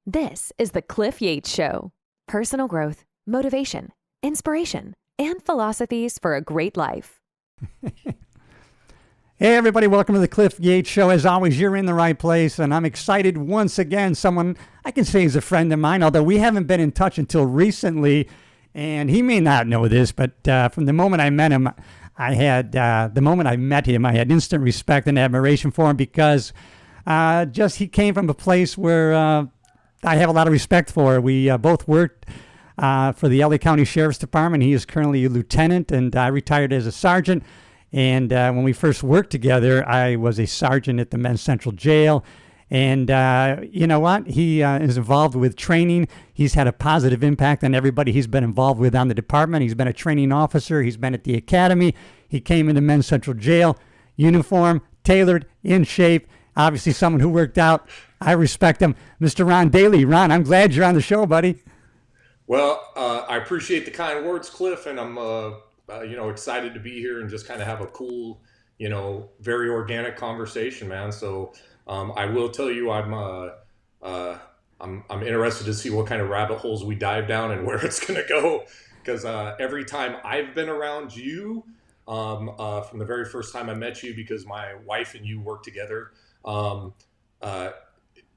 This is the Cliff Yates Show. Personal growth, motivation, inspiration, and philosophies for a great life. Hey everybody, welcome to the Cliff Yates Show. As always, you're in the right place, and I'm excited once again. Someone I can say is a friend of mine, although we haven't been in touch until recently, and he may not know this, but from the moment I met him, I had instant respect and admiration for him because he came from a place where I have a lot of respect for. We both worked for the LA County Sheriff's Department. He is currently a lieutenant, and I retired as a sergeant. And when we first worked together, I was a sergeant at the Men's Central Jail. And you know what? He is involved with training. He's had a positive impact on everybody he's been involved with on the department. He's been a training officer. He's been at the academy. He came into Men's Central Jail, uniform, tailored, in shape. Obviously someone who worked out. I respect him. Mr. Ron Daly. Ron, I'm glad you're on the show, buddy. Well, I appreciate the kind words, Cliff, and I'm excited to be here and just kind of have a cool, very organic conversation, man. So I will tell you, I'm interested to see what kind of rabbit holes we dive down and where it's going to go, because every time I've been around you, from the very first time I met you, because my wife and you worked together,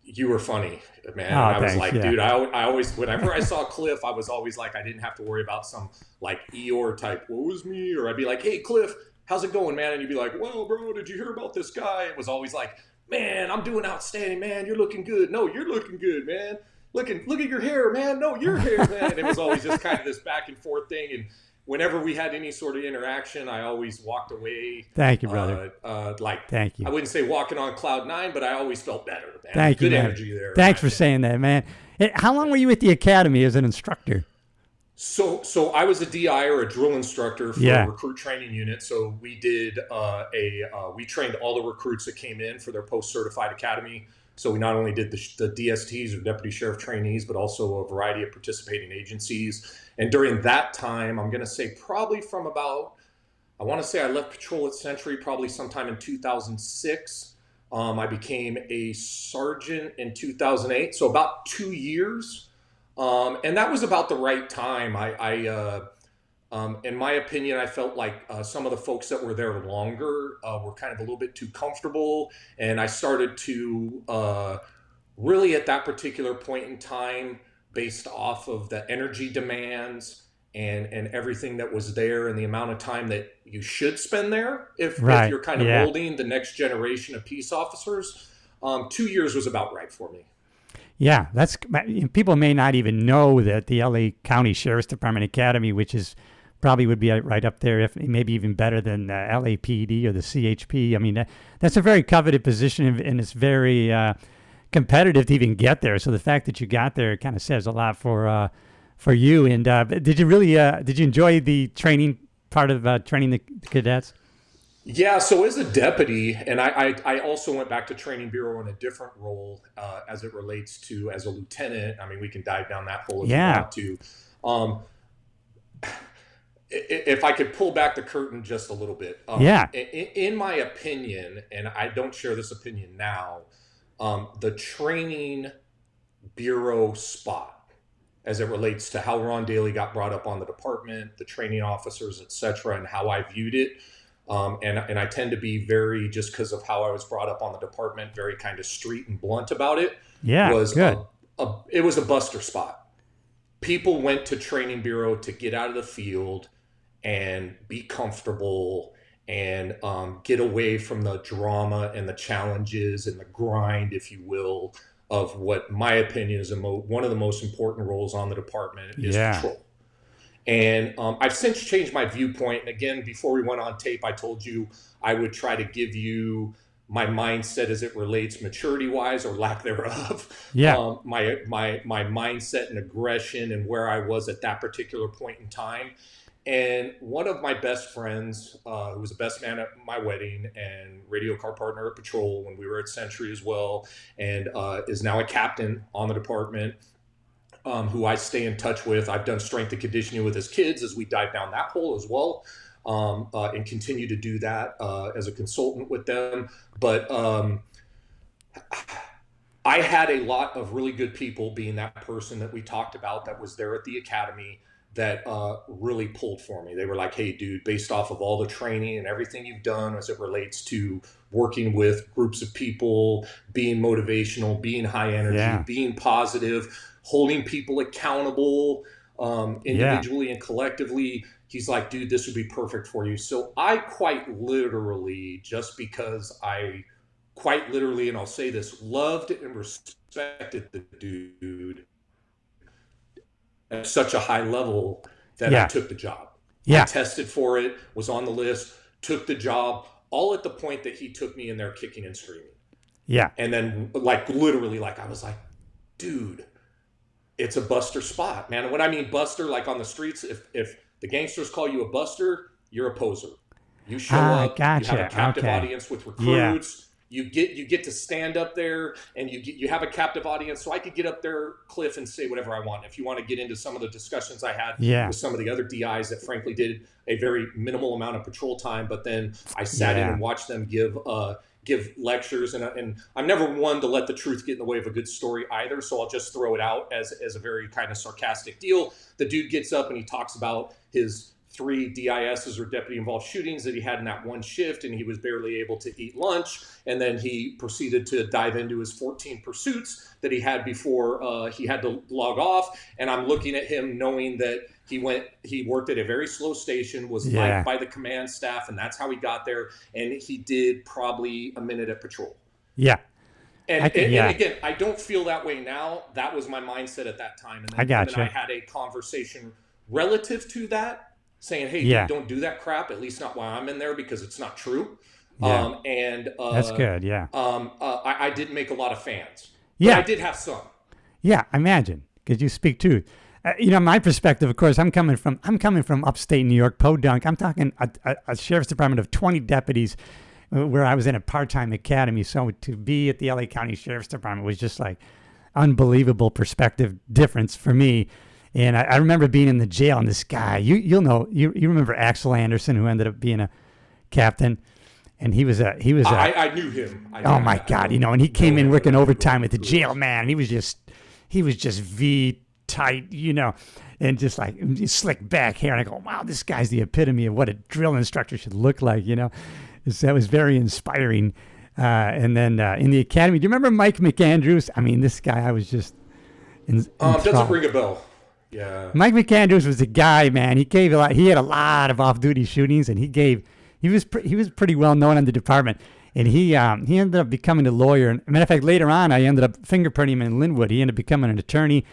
you were funny, man. Oh, I was thanks, like, yeah. dude, I always, whenever I saw Cliff, I was always like, I didn't have to worry about some like Eeyore type, what was me? Or I'd be like, hey, Cliff, how's it going, man? And you'd be like, well, bro, did you hear about this guy? It was always like, man, I'm doing outstanding, man. You're looking good. No, you're looking good, man. Look at your hair, man. No, your hair, man. And it was always just kind of this back and forth thing. And whenever we had any sort of interaction, I always walked away. Thank you, brother. Thank you. I wouldn't say walking on cloud nine, but I always felt better, man. Thank you, Good man. energy there. Thanks for saying that, man. Hey, how long were you at the academy as an instructor? So I was a DI, or a drill instructor, for a recruit training unit. So we did we trained all the recruits that came in for their post-certified academy. So we not only did the DSTs, or deputy sheriff trainees, but also a variety of participating agencies. And during that time, I'm going to say probably from about, I want to say I left patrol at Century probably sometime in 2006. I became a sergeant in 2008, so about 2 years. And that was about the right time. In my opinion, I felt like some of the folks that were there longer were kind of a little bit too comfortable. And I started to really at that particular point in time, based off of the energy demands and everything that was there and the amount of time that you should spend there if you're kind of molding the next generation of peace officers, 2 years was about right for me. Yeah, people may not even know that the LA County Sheriff's Department Academy, which is probably would be right up there, if maybe even better than LAPD or the CHP. I mean, that's a very coveted position, and it's very competitive to even get there. So the fact that you got there kind of says a lot for you. And did you enjoy the training part of training the cadets? Yeah, so as a deputy, and I also went back to Training Bureau in a different role as it relates to as a lieutenant. I mean, we can dive down that hole if you want to. If I could pull back the curtain just a little bit. In my opinion, and I don't share this opinion now, the Training Bureau spot, as it relates to how Ron Daly got brought up on the department, the training officers, et cetera, and how I viewed it. And I tend to be very, just because of how I was brought up on the department, very kind of street and blunt about it. Yeah, good. It was a buster spot. People went to Training Bureau to get out of the field and be comfortable and get away from the drama and the challenges and the grind, if you will, of what my opinion is one of the most important roles on the department is patrol. And I've since changed my viewpoint. And again, before we went on tape, I told you I would try to give you my mindset as it relates maturity-wise or lack thereof. My mindset and aggression and where I was at that particular point in time. And one of my best friends, who was the best man at my wedding and radio car partner at patrol when we were at Century as well, and is now a captain on the department, who I stay in touch with. I've done strength and conditioning with his kids as we dive down that hole as well, and continue to do that as a consultant with them. But I had a lot of really good people, being that person that we talked about that was there at the academy, that really pulled for me. They were like, hey, dude, based off of all the training and everything you've done as it relates to working with groups of people, being motivational, being high energy, being positive, holding people accountable individually and collectively. He's like, dude, this would be perfect for you. So I quite literally, just because I quite literally, and I'll say this, loved and respected the dude at such a high level that I took the job. I tested for it, was on the list, took the job, all at the point that he took me in there kicking and screaming. Yeah. And then like literally, like I was like, dude, it's a buster spot, man. And when I mean buster, like on the streets, if the gangsters call you a buster, you're a poser. You show up, gotcha. you have a captive audience with recruits. You get to stand up there, and you have a captive audience. So I could get up there, Cliff, and say whatever I want. If you want to get into some of the discussions I had with some of the other DIs that frankly did a very minimal amount of patrol time, but then I sat in and watched them give lectures, and I'm never one to let the truth get in the way of a good story either. So I'll just throw it out as a very kind of sarcastic deal. The dude gets up and he talks about his 3 DISs or deputy involved shootings that he had in that one shift, and he was barely able to eat lunch. And then he proceeded to dive into his 14 pursuits that he had before he had to log off. And I'm looking at him knowing that he worked at a very slow station, was liked by the command staff, and that's how he got there. And he did probably a minute at patrol. Yeah. And again, I don't feel that way now. That was my mindset at that time. And then, and then I had a conversation relative to that, saying, hey, dude, don't do that crap, at least not while I'm in there, because it's not true. That's good. I didn't make a lot of fans. But I did have some. Yeah, I imagine, because you speak truth. My perspective, of course, I'm coming from upstate New York, Podunk. I'm talking a sheriff's department of 20 deputies, where I was in a part-time academy. So to be at the LA County Sheriff's Department was just like unbelievable perspective difference for me. And I remember being in the jail, and this guy, you remember Axel Anderson, who ended up being a captain, and I knew him. Oh my God, and he came in working overtime at the jail, man. And he was just V tight, and just like slick back hair. And I go, wow, this guy's the epitome of what a drill instructor should look like, That was very inspiring. And then in the academy, do you remember Mike McAndrews? I mean, this guy, I was just doesn't ring a bell. Yeah. Mike McAndrews was the guy, man. He gave a lot. He had a lot of off-duty shootings, and he was pretty well known in the department. And he ended up becoming a lawyer. And matter of fact, later on, I ended up fingerprinting him in Linwood. He ended up becoming an attorney,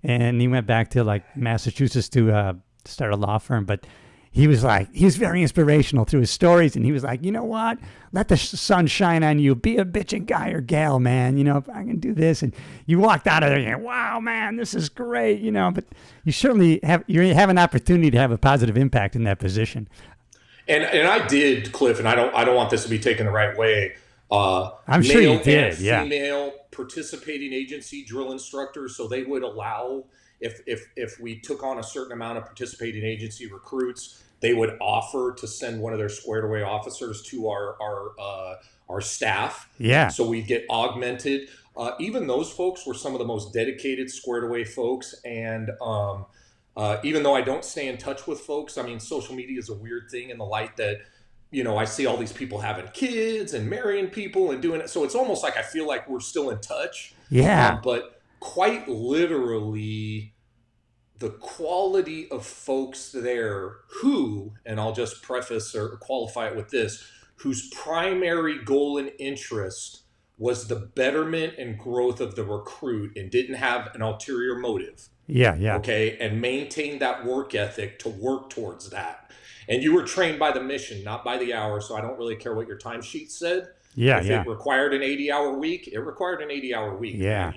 and he went back to like Massachusetts to start a law firm. But he was very inspirational through his stories, and he was like, you know what? Let the sun shine on you. Be a bitchin' guy or gal, man. If I can do this, and you walked out of there, and wow, man, this is great. But you certainly have an opportunity to have a positive impact in that position. And I did, Cliff, and I don't want this to be taken the right way. I'm sure you did. Female participating agency drill instructors, so they would allow. If we took on a certain amount of participating agency recruits, they would offer to send one of their squared away officers to our staff. Yeah. So we'd get augmented. Even those folks were some of the most dedicated squared away folks. And even though I don't stay in touch with folks, I mean, social media is a weird thing in the light that, I see all these people having kids and marrying people and doing it. So it's almost like I feel like we're still in touch. Yeah. But quite literally, the quality of folks there who, and I'll just preface or qualify it with this, whose primary goal and interest was the betterment and growth of the recruit and didn't have an ulterior motive. Yeah, yeah. Okay, and maintain that work ethic to work towards that. And you were trained by the mission, not by the hour, so I don't really care what your timesheet said. Yeah, if it required an 80-hour week, it required an 80-hour week. Yeah.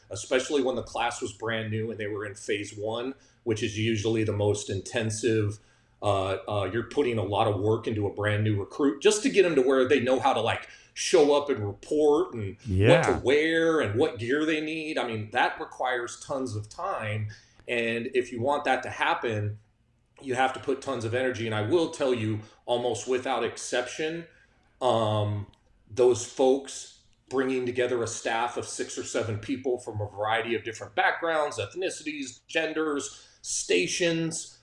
Especially when the class was brand new and they were in phase 1, which is usually the most intensive. You're putting a lot of work into a brand new recruit just to get them to where they know how to like show up and report and what to wear and what gear they need. I mean, that requires tons of time. And if you want that to happen, you have to put tons of energy. And I will tell you, almost without exception, those folks bringing together a staff of 6 or 7 people from a variety of different backgrounds, ethnicities, genders, stations,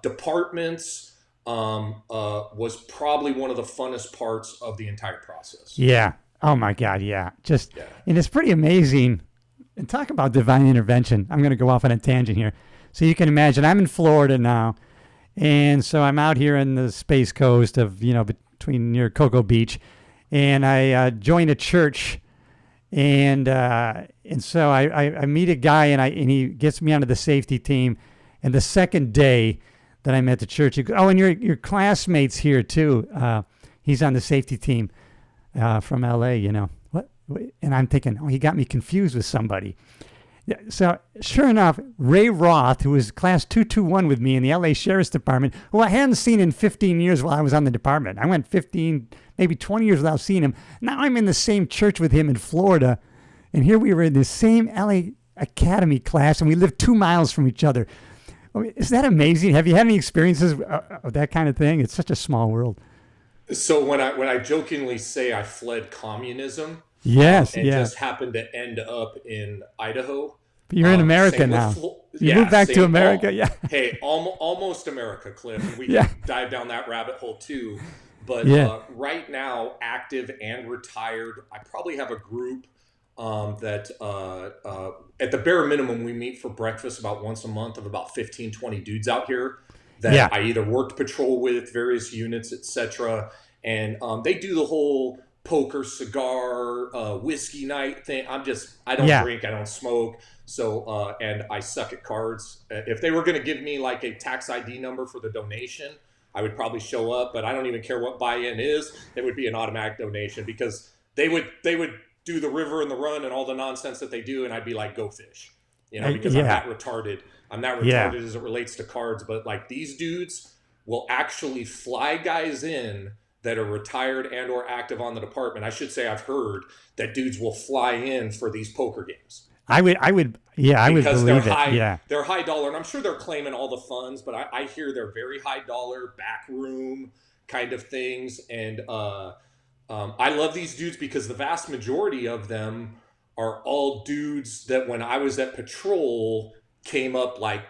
departments, was probably one of the funnest parts of the entire process. Yeah. Oh my God. Yeah. And it's pretty amazing. And talk about divine intervention. I'm going to go off on a tangent here. So you can imagine I'm in Florida now. And so I'm out here in the Space Coast of, between near Cocoa Beach. And I joined a church. And so I meet a guy and he gets me onto the safety team. And the second day that I'm at the church, he goes, oh, and your classmate's here too. He's on the safety team from LA, What? And I'm thinking, oh, he got me confused with somebody. So sure enough, Ray Roth, who was class 221 with me in the LA Sheriff's Department, who I hadn't seen in 15 years while I was on the department. I went 15, maybe 20 years without seeing him. Now I'm in the same church with him in Florida. And here we were in the same LA Academy class, and we lived 2 miles from each other. I mean, is that amazing? Have you had any experiences of that kind of thing? It's such a small world. So when I jokingly say I fled communism, yes, and just happened to end up in Idaho. But you're in America now. You moved back to America, yeah. Hey, almost America, Cliff. And we can dive down that rabbit hole too. But right now, active and retired, I probably have a group that at the bare minimum, we meet for breakfast about once a month of about 15, 20 dudes out here that I either worked patrol with, various units, etc. And they do the whole poker, cigar, whiskey night thing. I don't drink, I don't smoke. So, and I suck at cards. If they were going to give me like a tax ID number for the donation, I would probably show up, but I don't even care what buy-in is. It would be an automatic donation because they would do the river and the run and all the nonsense that they do. And I'd be like, go fish, because I'm that retarded. I'm that retarded as it relates to cards, but like these dudes will actually fly guys in that are retired and or active on the department. I should say I've heard that dudes will fly in for these poker games. I would believe it. Yeah. They're high dollar, and I'm sure they're claiming all the funds, but I hear they're very high dollar, back room kind of things. And I love these dudes because the vast majority of them are all dudes that when I was at patrol came up like,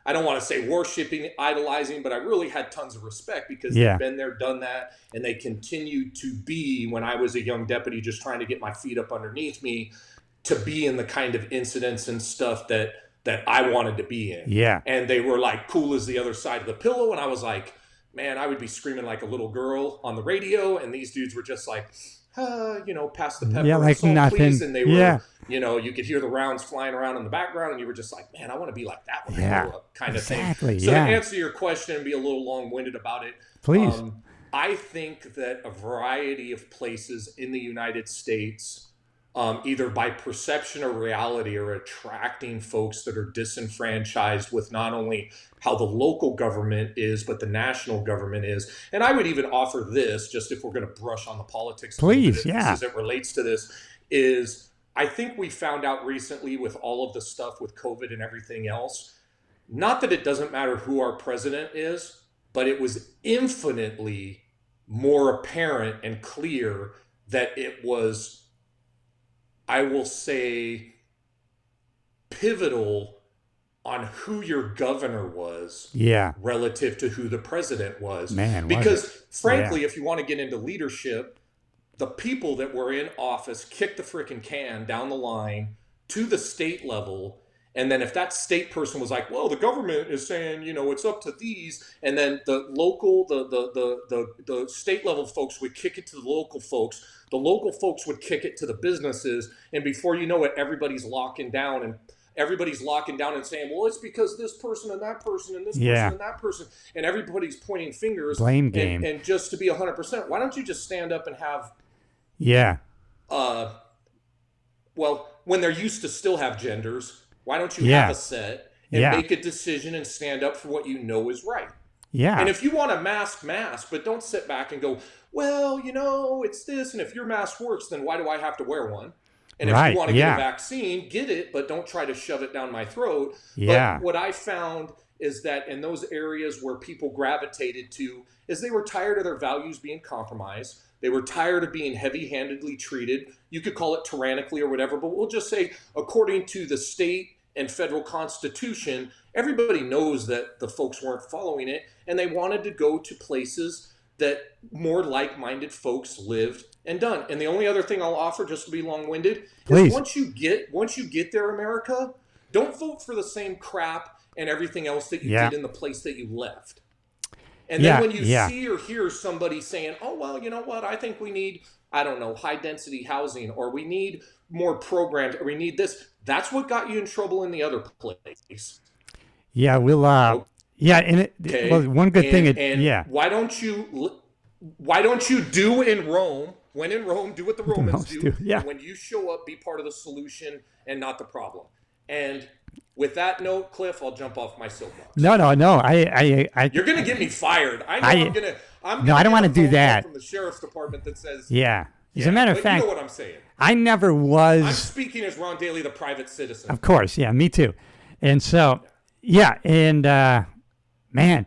I don't want to say worshiping, idolizing, but I really had tons of respect because they've been there, done that, and they continue to be, when I was a young deputy just trying to get my feet up underneath me, to be in the kind of incidents and stuff that I wanted to be in. Yeah. And they were like cool as the other side of the pillow. And I was like, man, I would be screaming like a little girl on the radio. And these dudes were just like, pass the pepper and salt, nothing. Please. And they were, you could hear the rounds flying around in the background. And you were just like, man, I want to be like that when I grow up kind of thing. So to answer your question and be a little long-winded about it. Please. I think that a variety of places in the United States, either by perception or reality, are attracting folks that are disenfranchised with not only how the local government is, but the national government is. And I would even offer this, just if we're going to brush on the politics as it relates to this, is I think we found out recently with all of the stuff with COVID and everything else, not that it doesn't matter who our president is, but it was infinitely more apparent and clear that it was, I will say, pivotal on who your governor was relative to who the president was. Because frankly, if you want to get into leadership, the people that were in office kicked the freaking can down the line to the state level. And then if that state person was like, well, the government is saying, it's up to these. And then the local, the state level folks would kick it to the local folks. The local folks would kick it to the businesses. And before you know it, everybody's locking down and saying, well, it's because this person and that person and this person and that person. And everybody's pointing fingers. Blame game. And just to be 100%, why don't you just stand up and have, well, when they're used to still have genders, why don't you have a set and make a decision and stand up for what you know is right? Yeah. And if you want to mask, but don't sit back and go, well, it's this. And if your mask works, then why do I have to wear one? And if you want to get a vaccine, get it, but don't try to shove it down my throat. Yeah. But what I found is that in those areas where people gravitated to is they were tired of their values being compromised. They were tired of being heavy-handedly treated. You could call it tyrannically or whatever, but we'll just say according to the state and federal constitution, everybody knows that the folks weren't following it, and they wanted to go to places that more like-minded folks lived and done. And the only other thing I'll offer, just to be long-winded, is once you get there, America, don't vote for the same crap and everything else that you did in the place that you left. And then when you see or hear somebody saying, oh, well, you know what, I think we need, I don't know, high-density housing, or we need more programs, or we need this, that's what got you in trouble in the other place. Yeah, we'll, well, one good thing, why don't you do in Rome, when in Rome, do what the Romans do. Yeah. When you show up, be part of the solution and not the problem. And with that note, Cliff, I'll jump off my soapbox. No. You're gonna get me fired. I know I'm gonna I don't want to do that. From the sheriff's department that says. Yeah. As a matter of fact, you know what I'm saying. I never was. I'm speaking as Ron Daly, the private citizen. Of course, yeah, me too. And so, man,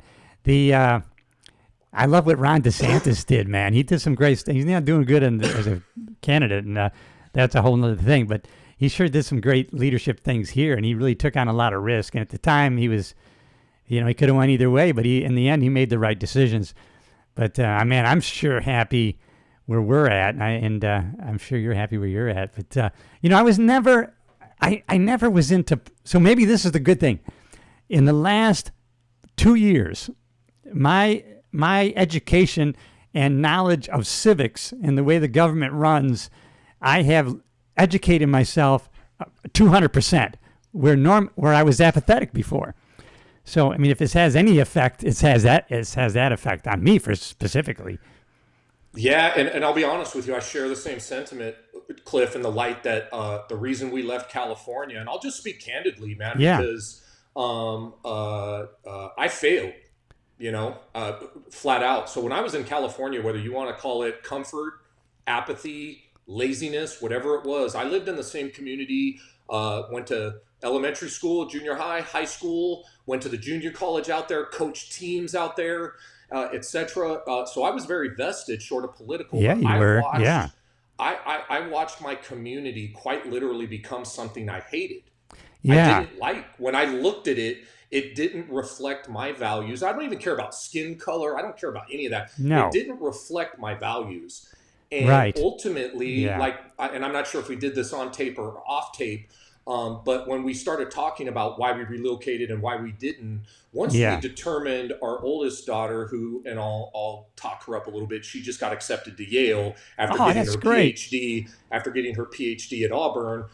I love what Ron Desantis did, man. He did some great things. He's not doing good as a candidate, and that's a whole other thing. But he sure did some great leadership things here, and he really took on a lot of risk. And at the time, he was, he could have went either way, but in the end, he made the right decisions. But man, I'm sure happy where we're at, and I'm sure you're happy where you're at. But I was never, I never was into. So maybe this is the good thing. In the last 2 years, my education and knowledge of civics and the way the government runs, I have educated myself 200%. Where I was apathetic before. So I mean, if this has any effect, it has that effect on me specifically. Yeah, and I'll be honest with you, I share the same sentiment, Cliff, in the light that the reason we left California, and I'll just speak candidly, man, because I failed, flat out. So when I was in California, whether you want to call it comfort, apathy, laziness, whatever it was, I lived in the same community, went to elementary school, junior high, high school, went to the junior college out there, coached teams out there, etc. So I was very vested, short of political. Yeah, you were. I watched my community quite literally become something I hated. Yeah. I didn't like. When I looked at it, it didn't reflect my values. I don't even care about skin color. I don't care about any of that. No. It didn't reflect my values. And ultimately, and I'm not sure if we did this on tape or off tape, but when we started talking about why we relocated and why we didn't, once we determined our oldest daughter, and I'll talk her up a little bit, she just got accepted to Yale after getting her PhD. After getting her PhD at Auburn,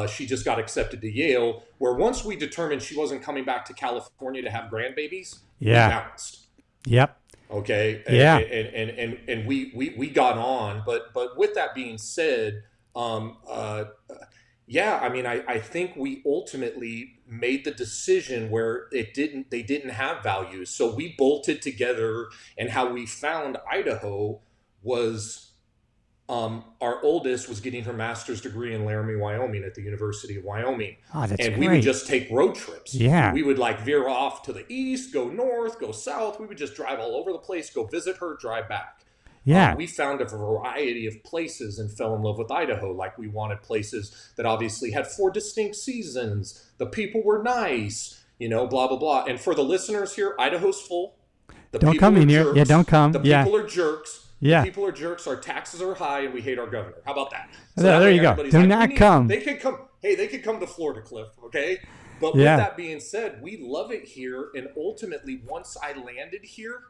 she just got accepted to Yale. Where once we determined she wasn't coming back to California to have grandbabies, we bounced. Yep. Okay. And we got on, but with that being said, I think we ultimately made the decision where they didn't have values. So we bolted together, and how we found Idaho was, our oldest was getting her master's degree in Laramie, Wyoming at the University of Wyoming. Oh, that's great. We would just take road trips. Yeah. We would veer off to the east, go north, go south. We would just drive all over the place, go visit her, drive back. Yeah. We found a variety of places and fell in love with Idaho. We wanted places that obviously had 4 distinct seasons. The people were nice, blah, blah, blah. And for the listeners here, Idaho's full. Don't come in here. Yeah, don't come. The people are jerks. Yeah. The people are jerks. Our taxes are high, and we hate our governor. How about that? So there you go. Do not come. They could come. Hey, they could come to Florida, Cliff. Okay. But with that being said, we love it here. And ultimately, once I landed here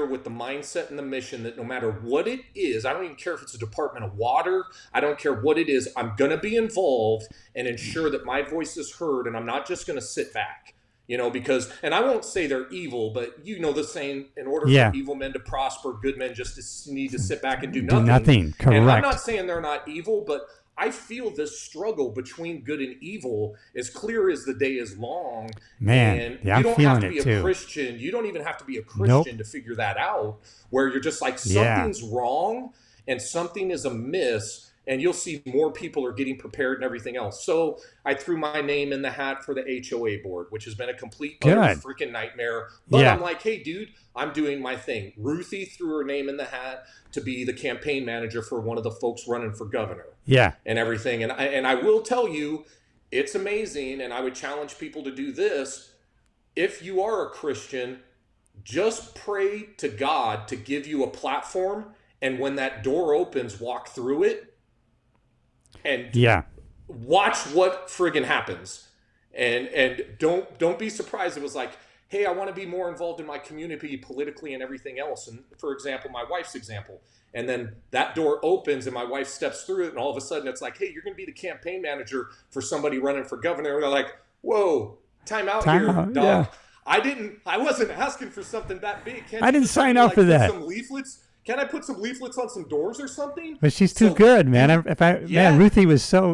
with the mindset and the mission that no matter what it is, I don't even care if it's a Department of Water, I don't care what it is, I'm going to be involved and ensure that my voice is heard, and I'm not just going to sit back. Because, and I won't say they're evil, but the saying, in order for evil men to prosper, good men just need to sit back and do nothing. Correct. And I'm not saying they're not evil, but I feel this struggle between good and evil as clear as the day is long. Man, and I'm you don't feeling have to be it too. a Christian. You don't even have to be a Christian to figure that out, where you're just something's wrong and something is amiss. and you'll see more people are getting prepared and everything else. So I threw my name in the hat for the HOA board, which has been a complete freaking nightmare. But I'm like, hey, dude, I'm doing my thing. Ruthie threw her name in the hat to be the campaign manager for one of the folks running for governor. Yeah. And everything. And I will tell you, it's amazing. And I would challenge people to do this. If you are a Christian, just pray to God to give you a platform. And when that door opens, walk through it. And watch what friggin' happens, and don't be surprised. It was like, hey, I want to be more involved in my community politically and everything else. And for example, my wife's example, and then that door opens and my wife steps through it, and all of a sudden it's like, hey, you're going to be the campaign manager for somebody running for governor. And they're like, whoa, time out here, dog. Yeah. I wasn't asking for something that big. I didn't sign up for that. Some leaflets. Can I put some leaflets on some doors or something? But she's too good, man. Man, Ruthie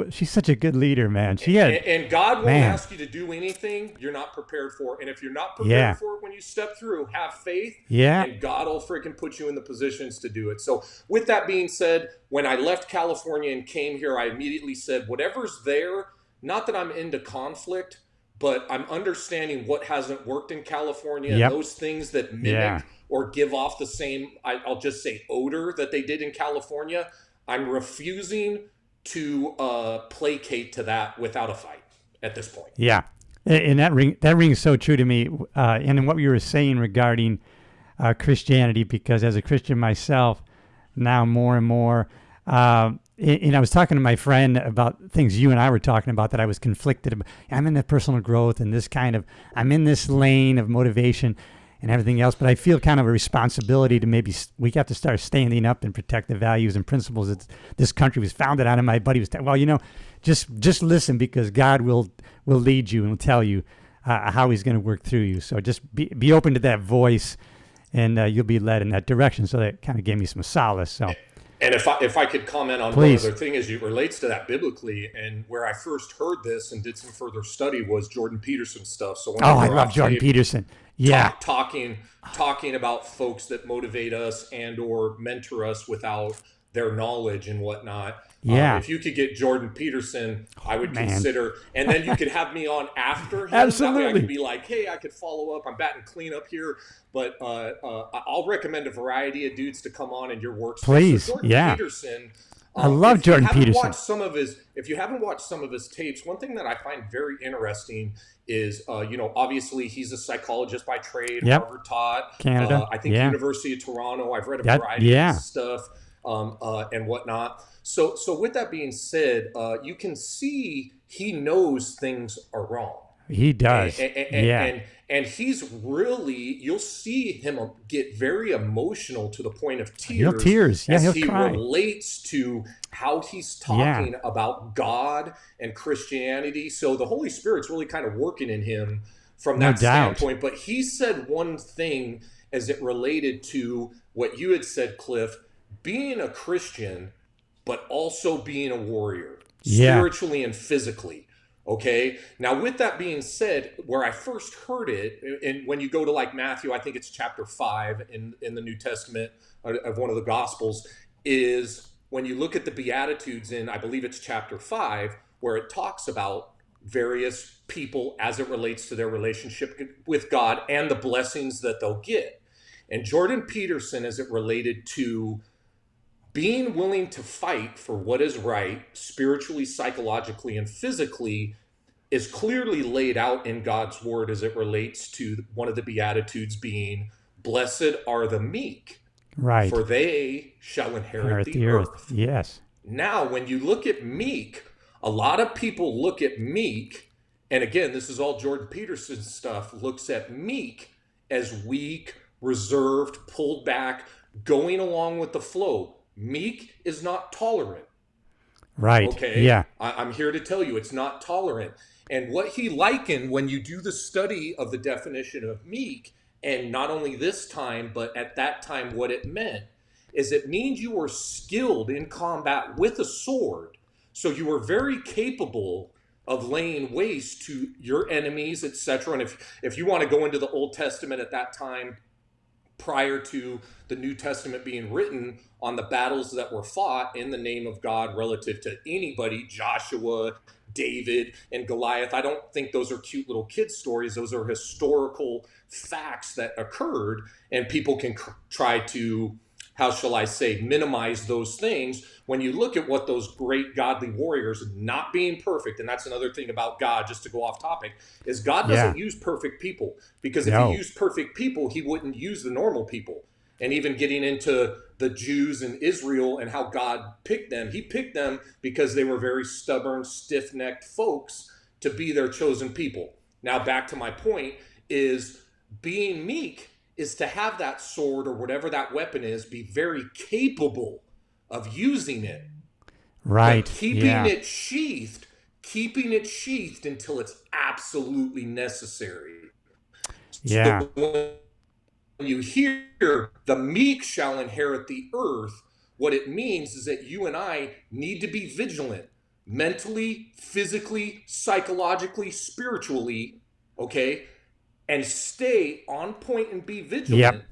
she's such a good leader, man. And God won't ask you to do anything you're not prepared for. And if you're not prepared for it when you step through, have faith. Yeah. And God will freaking put you in the positions to do it. So with that being said, when I left California and came here, I immediately said, whatever's there, not that I'm into conflict, but I'm understanding what hasn't worked in California and those things that mimic or give off the same, I'll just say, odor that they did in California. I'm refusing to placate to that without a fight at this point. Yeah, and that rings so true to me. And in what you were saying regarding Christianity, because as a Christian myself, now more and more, and I was talking to my friend about things you and I were talking about that I was conflicted about. I'm in the personal growth and I'm in this lane of motivation and everything else, but I feel kind of a responsibility to maybe we have to start standing up and protect the values and principles that this country was founded on. And my buddy was just listen, because God will lead you and will tell you how he's going to work through you. So just be open to that voice, and you'll be led in that direction. So that kind of gave me some solace. So. And if I could comment on one other thing as it relates to that biblically, and where I first heard this and did some further study was Jordan Peterson stuff. So I love Jordan Peterson. Yeah, talking about folks that motivate us and or mentor us without their knowledge and whatnot. Yeah, if you could get Jordan Peterson, I would consider, and then you could have me on after him. Absolutely, that way I could be like, hey, I could follow up. I'm batting clean up here, but I'll recommend a variety of dudes to come on in your workspace. Please, so Jordan Peterson. I love Jordan Peterson. If you haven't watched some of his tapes, one thing that I find very interesting is, obviously he's a psychologist by trade, Harvard taught, Canada, I think University of Toronto. I've read a variety of stuff and whatnot. So with that being said, you can see he knows things are wrong. He does. And he's really, you'll see him get very emotional to the point of tears. As he relates to how he's talking about God and Christianity. So the Holy Spirit's really kind of working in him from that standpoint. But he said one thing as it related to what you had said, Cliff, being a Christian, but also being a warrior, spiritually and physically. Okay. Now, with that being said, where I first heard it, and when you go to like Matthew, I think it's chapter 5 in the New Testament of one of the Gospels, is when you look at the Beatitudes in, I believe it's chapter 5, where it talks about various people as it relates to their relationship with God and the blessings that they'll get. And Jordan Peterson, as it related to being willing to fight for what is right, spiritually, psychologically, and physically, is clearly laid out in God's word as it relates to one of the Beatitudes being, blessed are the meek, for they shall inherit the earth. Yes. Now, when you look at meek, a lot of people look at meek, and again, this is all Jordan Peterson stuff, looks at meek as weak, reserved, pulled back, going along with the flow. Meek is not tolerant. Right. Okay. Yeah. I'm here to tell you it's not tolerant. And what he likened when you do the study of the definition of meek, and not only this time, but at that time, what it meant is it means you were skilled in combat with a sword. So you were very capable of laying waste to your enemies, etc. And if you want to go into the Old Testament at that time, prior to the New Testament being written, on the battles that were fought in the name of God relative to anybody, Joshua, David, and Goliath. I don't think those are cute little kid stories. Those are historical facts that occurred, and people can try to, how shall I say, minimize those things. When you look at what those great godly warriors, not being perfect, and that's another thing about God, just to go off topic, is God doesn't use perfect people, because if he used perfect people, he wouldn't use the normal people. And even getting into the Jews and Israel and how God picked them, he picked them because they were very stubborn, stiff-necked folks to be their chosen people. Now, back to my point is being meek is to have that sword or whatever that weapon is, be very capable of using it. Right. But keeping it sheathed until it's absolutely necessary. Yeah. So when you hear the meek shall inherit the earth, what it means is that you and I need to be vigilant mentally, physically, psychologically, spiritually, okay? And stay on point and be vigilant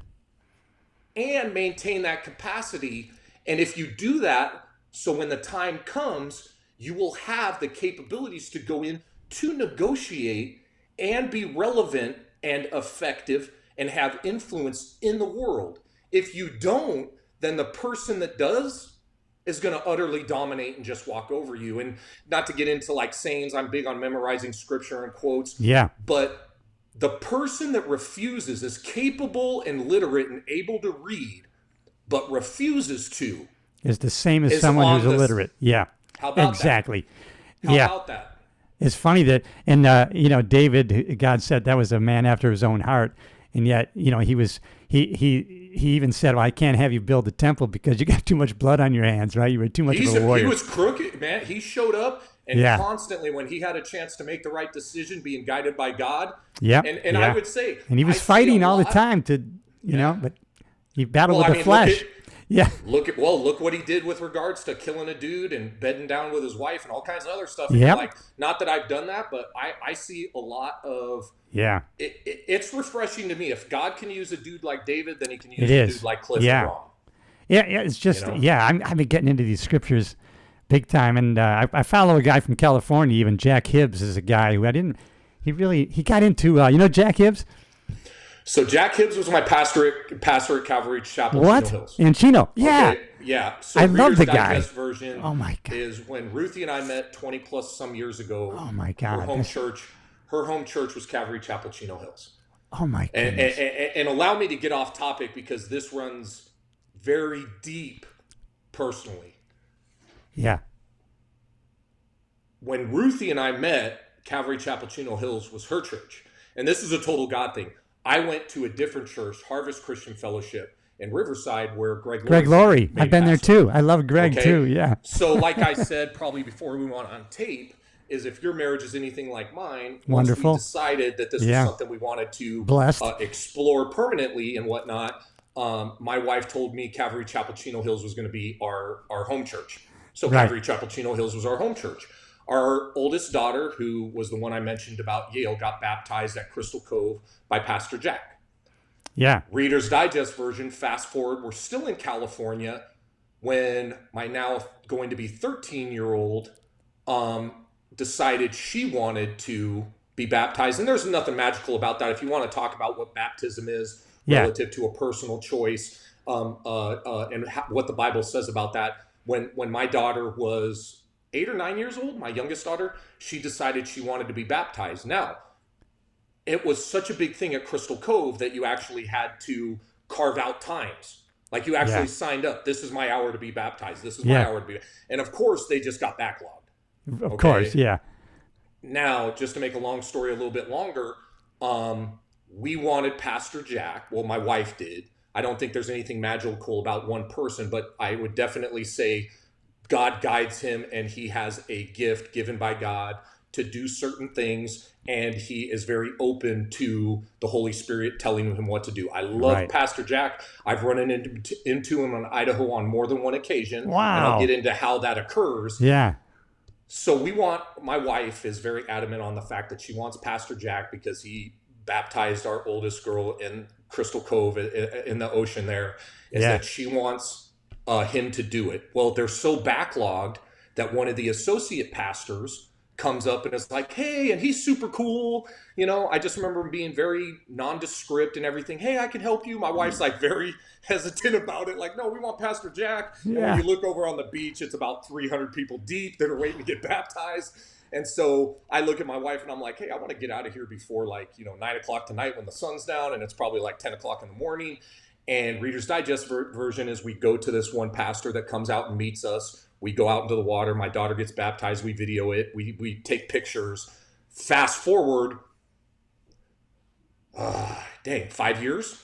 and maintain that capacity. And if you do that, so when the time comes, you will have the capabilities to go in to negotiate and be relevant and effective and have influence in the world. If you don't, then the person that does is going to utterly dominate and just walk over you. And not to get into like sayings, I'm big on memorizing scripture and quotes. Yeah. But the person that refuses is capable and literate and able to read, but refuses to, is the same as someone who's illiterate. Yeah. How about exactly. that? How about that? It's funny that, and David, God said that was a man after his own heart. And yet, he even said, well, I can't have you build the temple because you got too much blood on your hands, right? You were too much of a warrior. He was crooked, man. He showed up and constantly, when he had a chance to make the right decision, being guided by God. Yeah. And I would say, and he was fighting all the time to, but he battled with the flesh. Look what he did with regards to killing a dude and bedding down with his wife and all kinds of other stuff. And like, not that I've done that, but I see a lot of. Yeah. It's refreshing to me. If God can use a dude like David, then he can use a dude like Cliff Wrong. Yeah. It's just I've been getting into these scriptures big time, and I follow a guy from California. Even Jack Hibbs is a guy who he got into Jack Hibbs. So Jack Hibbs was my pastor at Calvary Chapel, Chino Hills. In Chino, yeah. Okay, yeah. So I love the guy. Digest version oh my God. is when Ruthie and I met 20 plus some years ago. Oh my God. Her home church was Calvary Chapel, Chino Hills. Oh my goodness. And allow me to get off topic because this runs very deep personally. Yeah. When Ruthie and I met, Calvary Chapel, Chino Hills was her church. And this is a total God thing. I went to a different church, Harvest Christian Fellowship in Riverside, where Greg Laurie. I've been there too. I love Greg too. Yeah. So like I said, probably before we went on tape, is if your marriage is anything like mine, wonderful. Once we decided that this was something we wanted to explore permanently and whatnot, my wife told me Calvary Chapel, Chino Hills was going to be our home church. So Calvary Chapel, Chino Hills was our home church. Our oldest daughter, who was the one I mentioned about Yale, got baptized at Crystal Cove by Pastor Jack. Yeah. Reader's Digest version, fast forward, we're still in California when my now going to be 13-year-old decided she wanted to be baptized. And there's nothing magical about that. If you want to talk about what baptism is relative to a personal choice and what the Bible says about that, when my daughter was 8 or 9 years old, my youngest daughter, she decided she wanted to be baptized. Now, it was such a big thing at Crystal Cove that you actually had to carve out times. Like you actually signed up. This is my hour to be baptized. This is my hour to be. And of course, they just got backlogged. Of course, yeah. Now, just to make a long story a little bit longer, we wanted Pastor Jack. Well, my wife did. I don't think there's anything magical about one person, but I would definitely say God guides him, and he has a gift given by God to do certain things, and he is very open to the Holy Spirit telling him what to do. I love Pastor Jack. I've run into him in Idaho on more than one occasion. Wow. And I'll get into how that occurs. Yeah. So my wife is very adamant on the fact that she wants Pastor Jack because he baptized our oldest girl in Crystal Cove in the ocean there, is that she wants him to do it. Well, they're so backlogged that one of the associate pastors comes up and is like, hey, and he's super cool. I just remember him being very nondescript and everything. Hey, I can help you. My wife's like very hesitant about it. Like, no, we want Pastor Jack. And when you look over on the beach, it's about 300 people deep that are waiting to get baptized. And so I look at my wife and I'm like, hey, I want to get out of here before 9 o'clock tonight when the sun's down and it's probably like 10 o'clock in the morning. And Reader's Digest version is we go to this one pastor that comes out and meets us. We go out into the water. My daughter gets baptized. We video it. We take pictures. Fast forward, 5 years,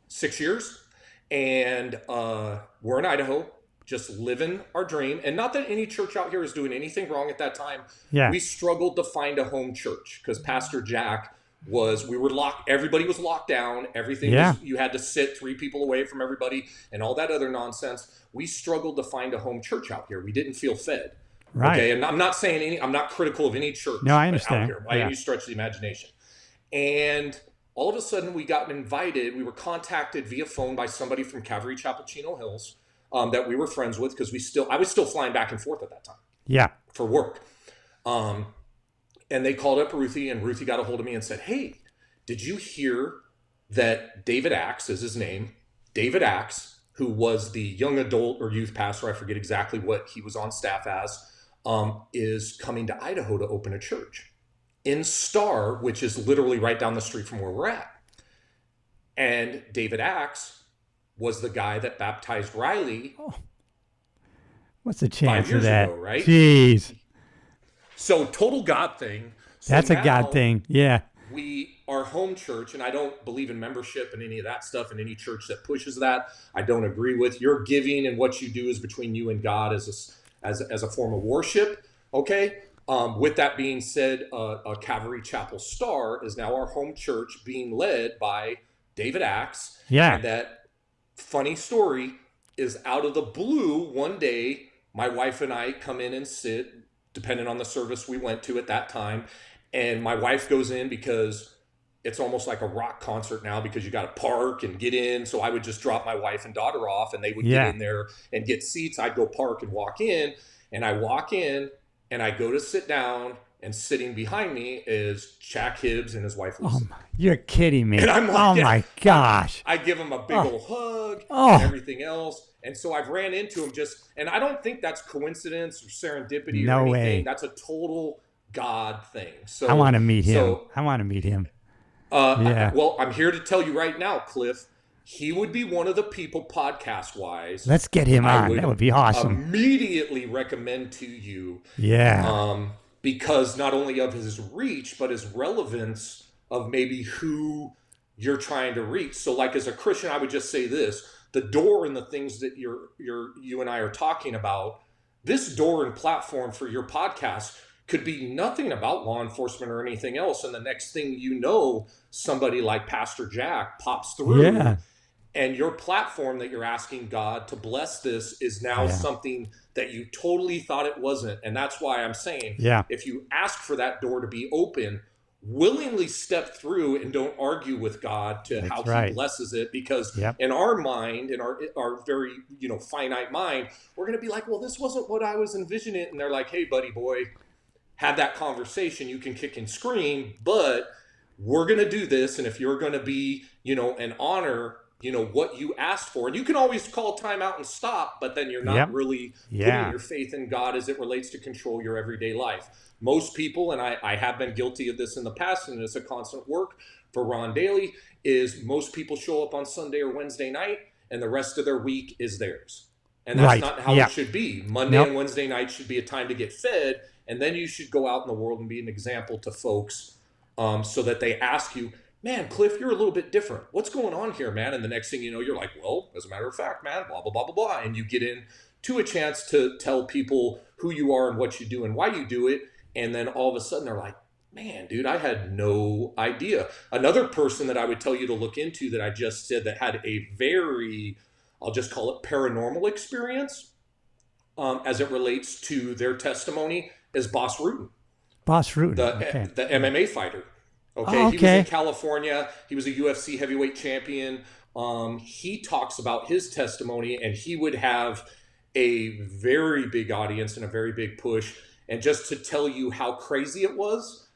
6 years. And we're in Idaho, just living our dream. And not that any church out here is doing anything wrong at that time. Yeah. We struggled to find a home church because Pastor Jack we were locked. Everybody was locked down. Everything was, you had to sit 3 people away from everybody and all that other nonsense. We struggled to find a home church out here. We didn't feel fed. Right. Okay. And I'm not saying I'm not critical of any church out here by any stretch of the imagination. And all of a sudden we got invited. We were contacted via phone by somebody from Calvary Chapel, Chino Hills, that we were friends with because I was still flying back and forth at that time. Yeah. For work. And they called up Ruthie, and Ruthie got a hold of me and said, hey, did you hear that David Axe is his name? David Axe, who was the young adult or youth pastor, I forget exactly what he was on staff as, is coming to Idaho to open a church in Star, which is literally right down the street from where we're at. And David Axe was the guy that baptized Riley. Oh. What's the chance 5 years of that? ago, right? Jeez. So total God thing. So that's a God thing. Yeah. We are home church, and I don't believe in membership and any of that stuff in any church that pushes that. I don't agree with your giving, and what you do is between you and God as a form of worship. Okay. With that being said, Calvary Chapel Star is now our home church being led by David Axe. Yeah. And that funny story is out of the blue. One day, my wife and I come in and sit, depending on the service we went to at that time. And my wife goes in because it's almost like a rock concert now because you got to park and get in. So I would just drop my wife and daughter off and they would get in there and get seats. I'd go park and walk in, and I walk in and I go to sit down, and sitting behind me is Jack Hibbs and his wife Lisa. Oh, you're kidding me. And I'm like, my gosh. I give him a big old hug and everything else. And so I've ran into him and I don't think that's coincidence or serendipity or anything. Way. That's a total God thing. So I want to meet him. I'm here to tell you right now, Cliff, he would be one of the people podcast-wise. Let's get him on. That would be awesome. Immediately recommend to you. Yeah. Because not only of his reach, but his relevance of maybe who you're trying to reach. So like as a Christian, I would just say this. The door and the things that you and I are talking about, this door and platform for your podcast could be nothing about law enforcement or anything else. And the next thing you know, somebody like Pastor Jack pops through. Yeah. And your platform that you're asking God to bless this is now something that you totally thought it wasn't. And that's why I'm saying, if you ask for that door to be open, willingly step through and don't argue with God to how he blesses it, because in our mind, in our very finite mind, we're going to be like, well, this wasn't what I was envisioning. And they're like, hey, buddy boy, have that conversation. You can kick and scream, but we're going to do this. And if you're going to be, and honor, what you asked for, and you can always call time out and stop, but then you're not really putting your faith in God as it relates to control your everyday life. Most people, and I have been guilty of this in the past, and it's a constant work for Ron Daly, is most people show up on Sunday or Wednesday night and the rest of their week is theirs. And that's not how it should be. Monday and Wednesday night should be a time to get fed, and then you should go out in the world and be an example to folks so that they ask you, man, Cliff, you're a little bit different. What's going on here, man? And the next thing you know, you're like, well, as a matter of fact, man, blah, blah, blah, blah, blah. And you get into a chance to tell people who you are and what you do and why you do it. And then all of a sudden they're like, man, dude, I had no idea. Another person that I would tell you to look into that I just said that had a very, I'll just call it paranormal experience as it relates to their testimony is Boss Rutan. Boss Rutan, the MMA fighter. Okay, Oh, he was in okay. California. He was a UFC heavyweight champion. He talks about his testimony, and he would have a very big audience and a very big push. And just to tell you how crazy it was,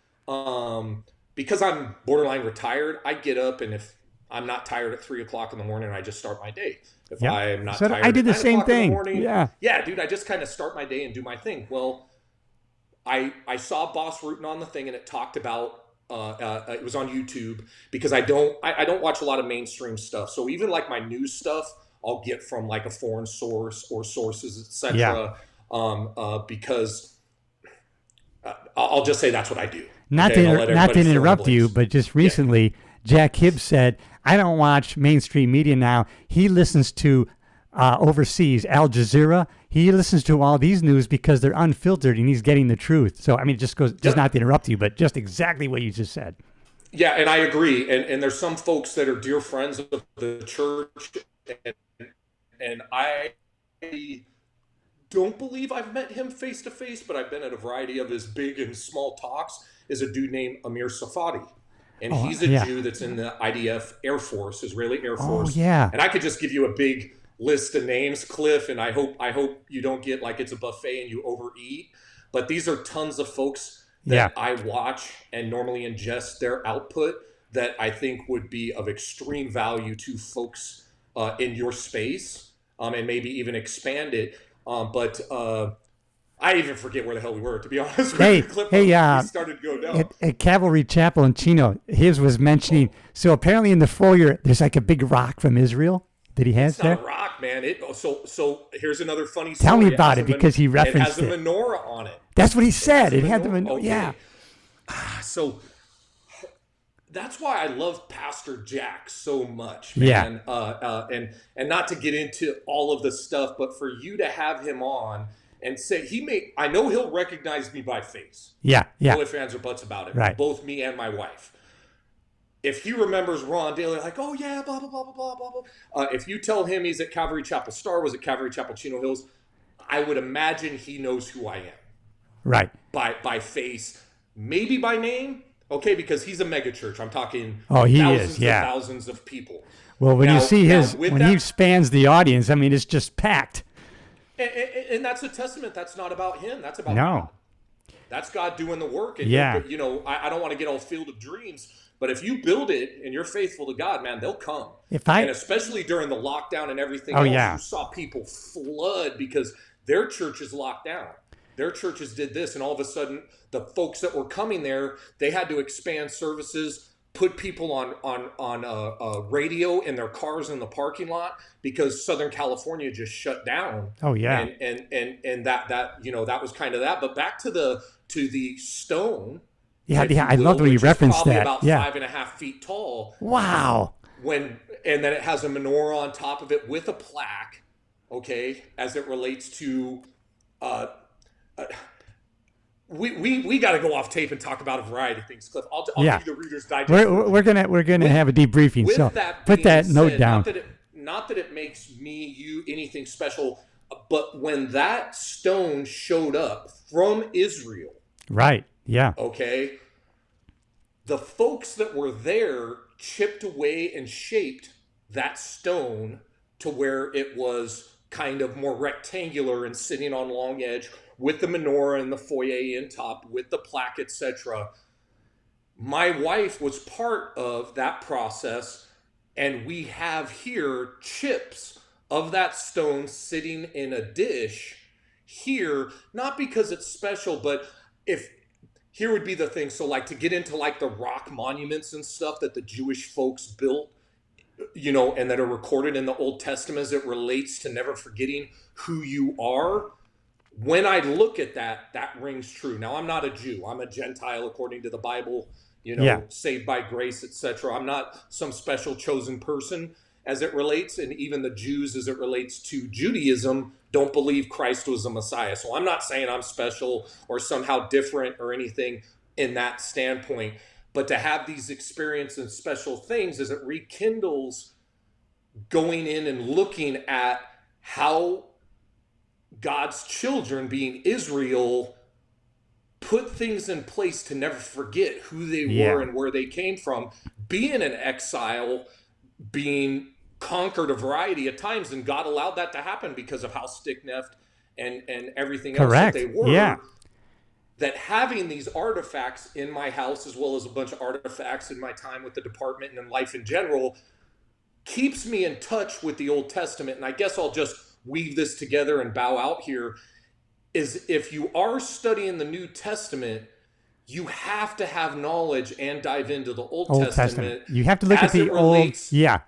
because I'm borderline retired, I get up, and if I'm not tired at 3 o'clock in the morning, I just start my day. If Yep. I'm not So tired I did at the 9 same o'clock in the thing. morning, Yeah. dude, I just kind of start my day and do my thing. Well, I saw Boss Rootin' on the thing, and it talked about it was on YouTube, because I don't watch a lot of mainstream stuff. So even like my news stuff, I'll get from like a foreign source or sources, etc. Because I'll just say that's what I do. Not Okay? to interrupt you, but just recently, Jack Hibbs said, I don't watch mainstream media now. He listens to overseas, Al Jazeera. He listens to all these news because they're unfiltered and he's getting the truth. So, I mean, it just goes, just not to interrupt you, but just exactly what you just said. Yeah, and I agree. And there's some folks that are dear friends of the church, and I don't believe I've met him face to face, but I've been at a variety of his big and small talks. Is a dude named Amir Safadi. And he's a Jew that's in the IDF Air Force, Israeli Air Force. Oh, yeah. And I could just give you a big list of names, Cliff, and I hope you don't get like it's a buffet and you overeat. But these are tons of folks that I watch and normally ingest their output that I think would be of extreme value to folks in your space, and maybe even expand it. But I even forget where the hell we were, to be honest with you, Cliff. We started to go down. At Cavalry Chapel in Chino, his was mentioning, so apparently in the foyer, there's like a big rock from Israel that he has there. It's not a rock, man. So here's another funny story. Tell me about it, because he referenced it. It has a menorah on it. That's what he said. It had the menorah. Okay. Yeah. So that's why I love Pastor Jack so much, man. Yeah. And not to get into all of the stuff, but for you to have him on and say I know he'll recognize me by face. Yeah. No ifs, ands, or buts about it. Right. Both me and my wife. If he remembers Ron Daly, like, oh yeah, blah blah blah blah blah blah. If you tell him he's at Calvary Chapel Star, was at Calvary Chapel Chino Hills, I would imagine he knows who I am. Right. By face, maybe by name. Okay, because he's a mega church. I'm talking thousands of people. Well, when you see when he spans the audience, I mean, it's just packed. And that's a testament. That's not about him. That's about God. That's God doing the work. And yeah. I don't want to get all Field of Dreams, but if you build it and you're faithful to God, man, they'll come. And especially during the lockdown and everything else, you saw people flood because their church is locked down. Their churches did this, and all of a sudden, the folks that were coming there, they had to expand services, put people on radio in their cars in the parking lot because Southern California just shut down. Oh yeah, and that was kind of that. But back to the stone. Yeah, I love the way you referenced that. About 5.5 feet tall. Wow. And then it has a menorah on top of it with a plaque. Okay, as it relates to. We got to go off tape and talk about a variety of things, Cliff. I'll give you the Reader's Digest. We're gonna have a debriefing. So put that note down. Not that it makes you anything special, but when that stone showed up from Israel, right? Yeah. Okay. The folks that were there chipped away and shaped that stone to where it was kind of more rectangular and sitting on long edge, with the menorah and the foyer in top, with the plaque, etc. My wife was part of that process, and we have here chips of that stone sitting in a dish here, not because it's special, but here would be the thing. So like to get into like the rock monuments and stuff that the Jewish folks built, and that are recorded in the Old Testament as it relates to never forgetting who you are. When I look at that rings true. Now, I'm not a Jew. I'm a Gentile according to the Bible, saved by grace, etc. I'm not some special chosen person as it relates. And even the Jews as it relates to Judaism don't believe Christ was the Messiah. So I'm not saying I'm special or somehow different or anything in that standpoint. But to have these experiences and special things as it rekindles going in and looking at how God's children, being Israel, put things in place to never forget who they Yeah. were and where they came from, being an exile, being conquered a variety of times, and God allowed that to happen because of how stick-necked and everything else that they were. Yeah. That having these artifacts in my house, as well as a bunch of artifacts in my time with the department and in life in general, keeps me in touch with the Old Testament. And I guess I'll just weave this together and bow out here, is if you are studying the New Testament, you have to have knowledge and dive into the Old Testament. You have to look at the Old,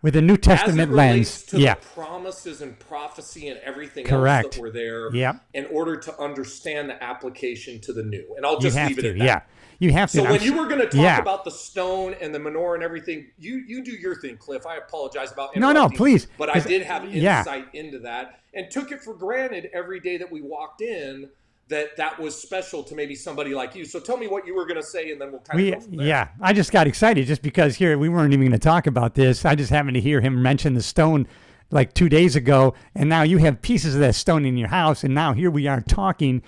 with the New as Testament it lens. relates to the promises and prophecy and everything else that were there, in order to understand the application to the New. And I'll just leave it at that. You have to. So when you were going to talk about the stone and the menorah and everything, you do your thing, Cliff. I apologize about interrupting. No, please. But I did have insight into that and took it for granted every day that we walked in that was special to maybe somebody like you. So tell me what you were going to say, and then we'll kind of go from there. Yeah, I just got excited just because here we weren't even going to talk about this. I just happened to hear him mention the stone like 2 days ago, and now you have pieces of that stone in your house, and now here we are talking.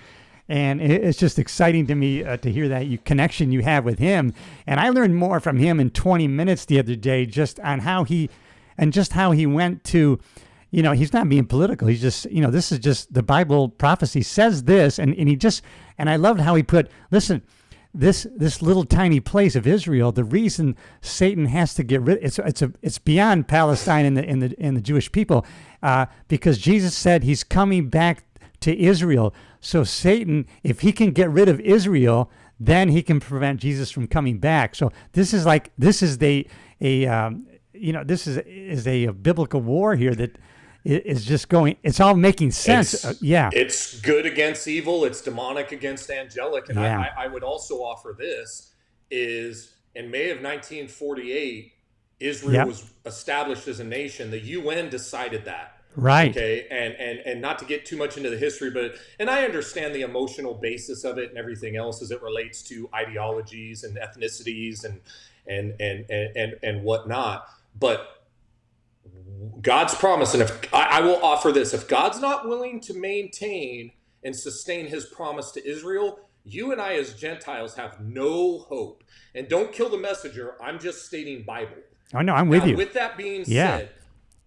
And it's just exciting to me to hear that connection you have with him. And I learned more from him in 20 minutes the other day, just on how he went to, he's not being political. He's just, this is just the Bible prophecy says this. And I loved how he put, listen, this little tiny place of Israel, the reason Satan has to get rid, it's beyond Palestine and the Jewish people, because Jesus said he's coming back to Israel. So Satan, if he can get rid of Israel, then he can prevent Jesus from coming back. So this is a biblical war here that is just going. It's all making sense. It's good against evil. It's demonic against angelic. And I would also offer this is in May of 1948, Israel was established as a nation. The UN decided that. Right. Okay. And not to get too much into the history, and I understand the emotional basis of it and everything else as it relates to ideologies and ethnicities and whatnot. But God's promise, and if I will offer this, if God's not willing to maintain and sustain his promise to Israel, you and I as Gentiles have no hope. And don't kill the messenger. I'm just stating Bible. Oh, no, I'm with you. With that being said,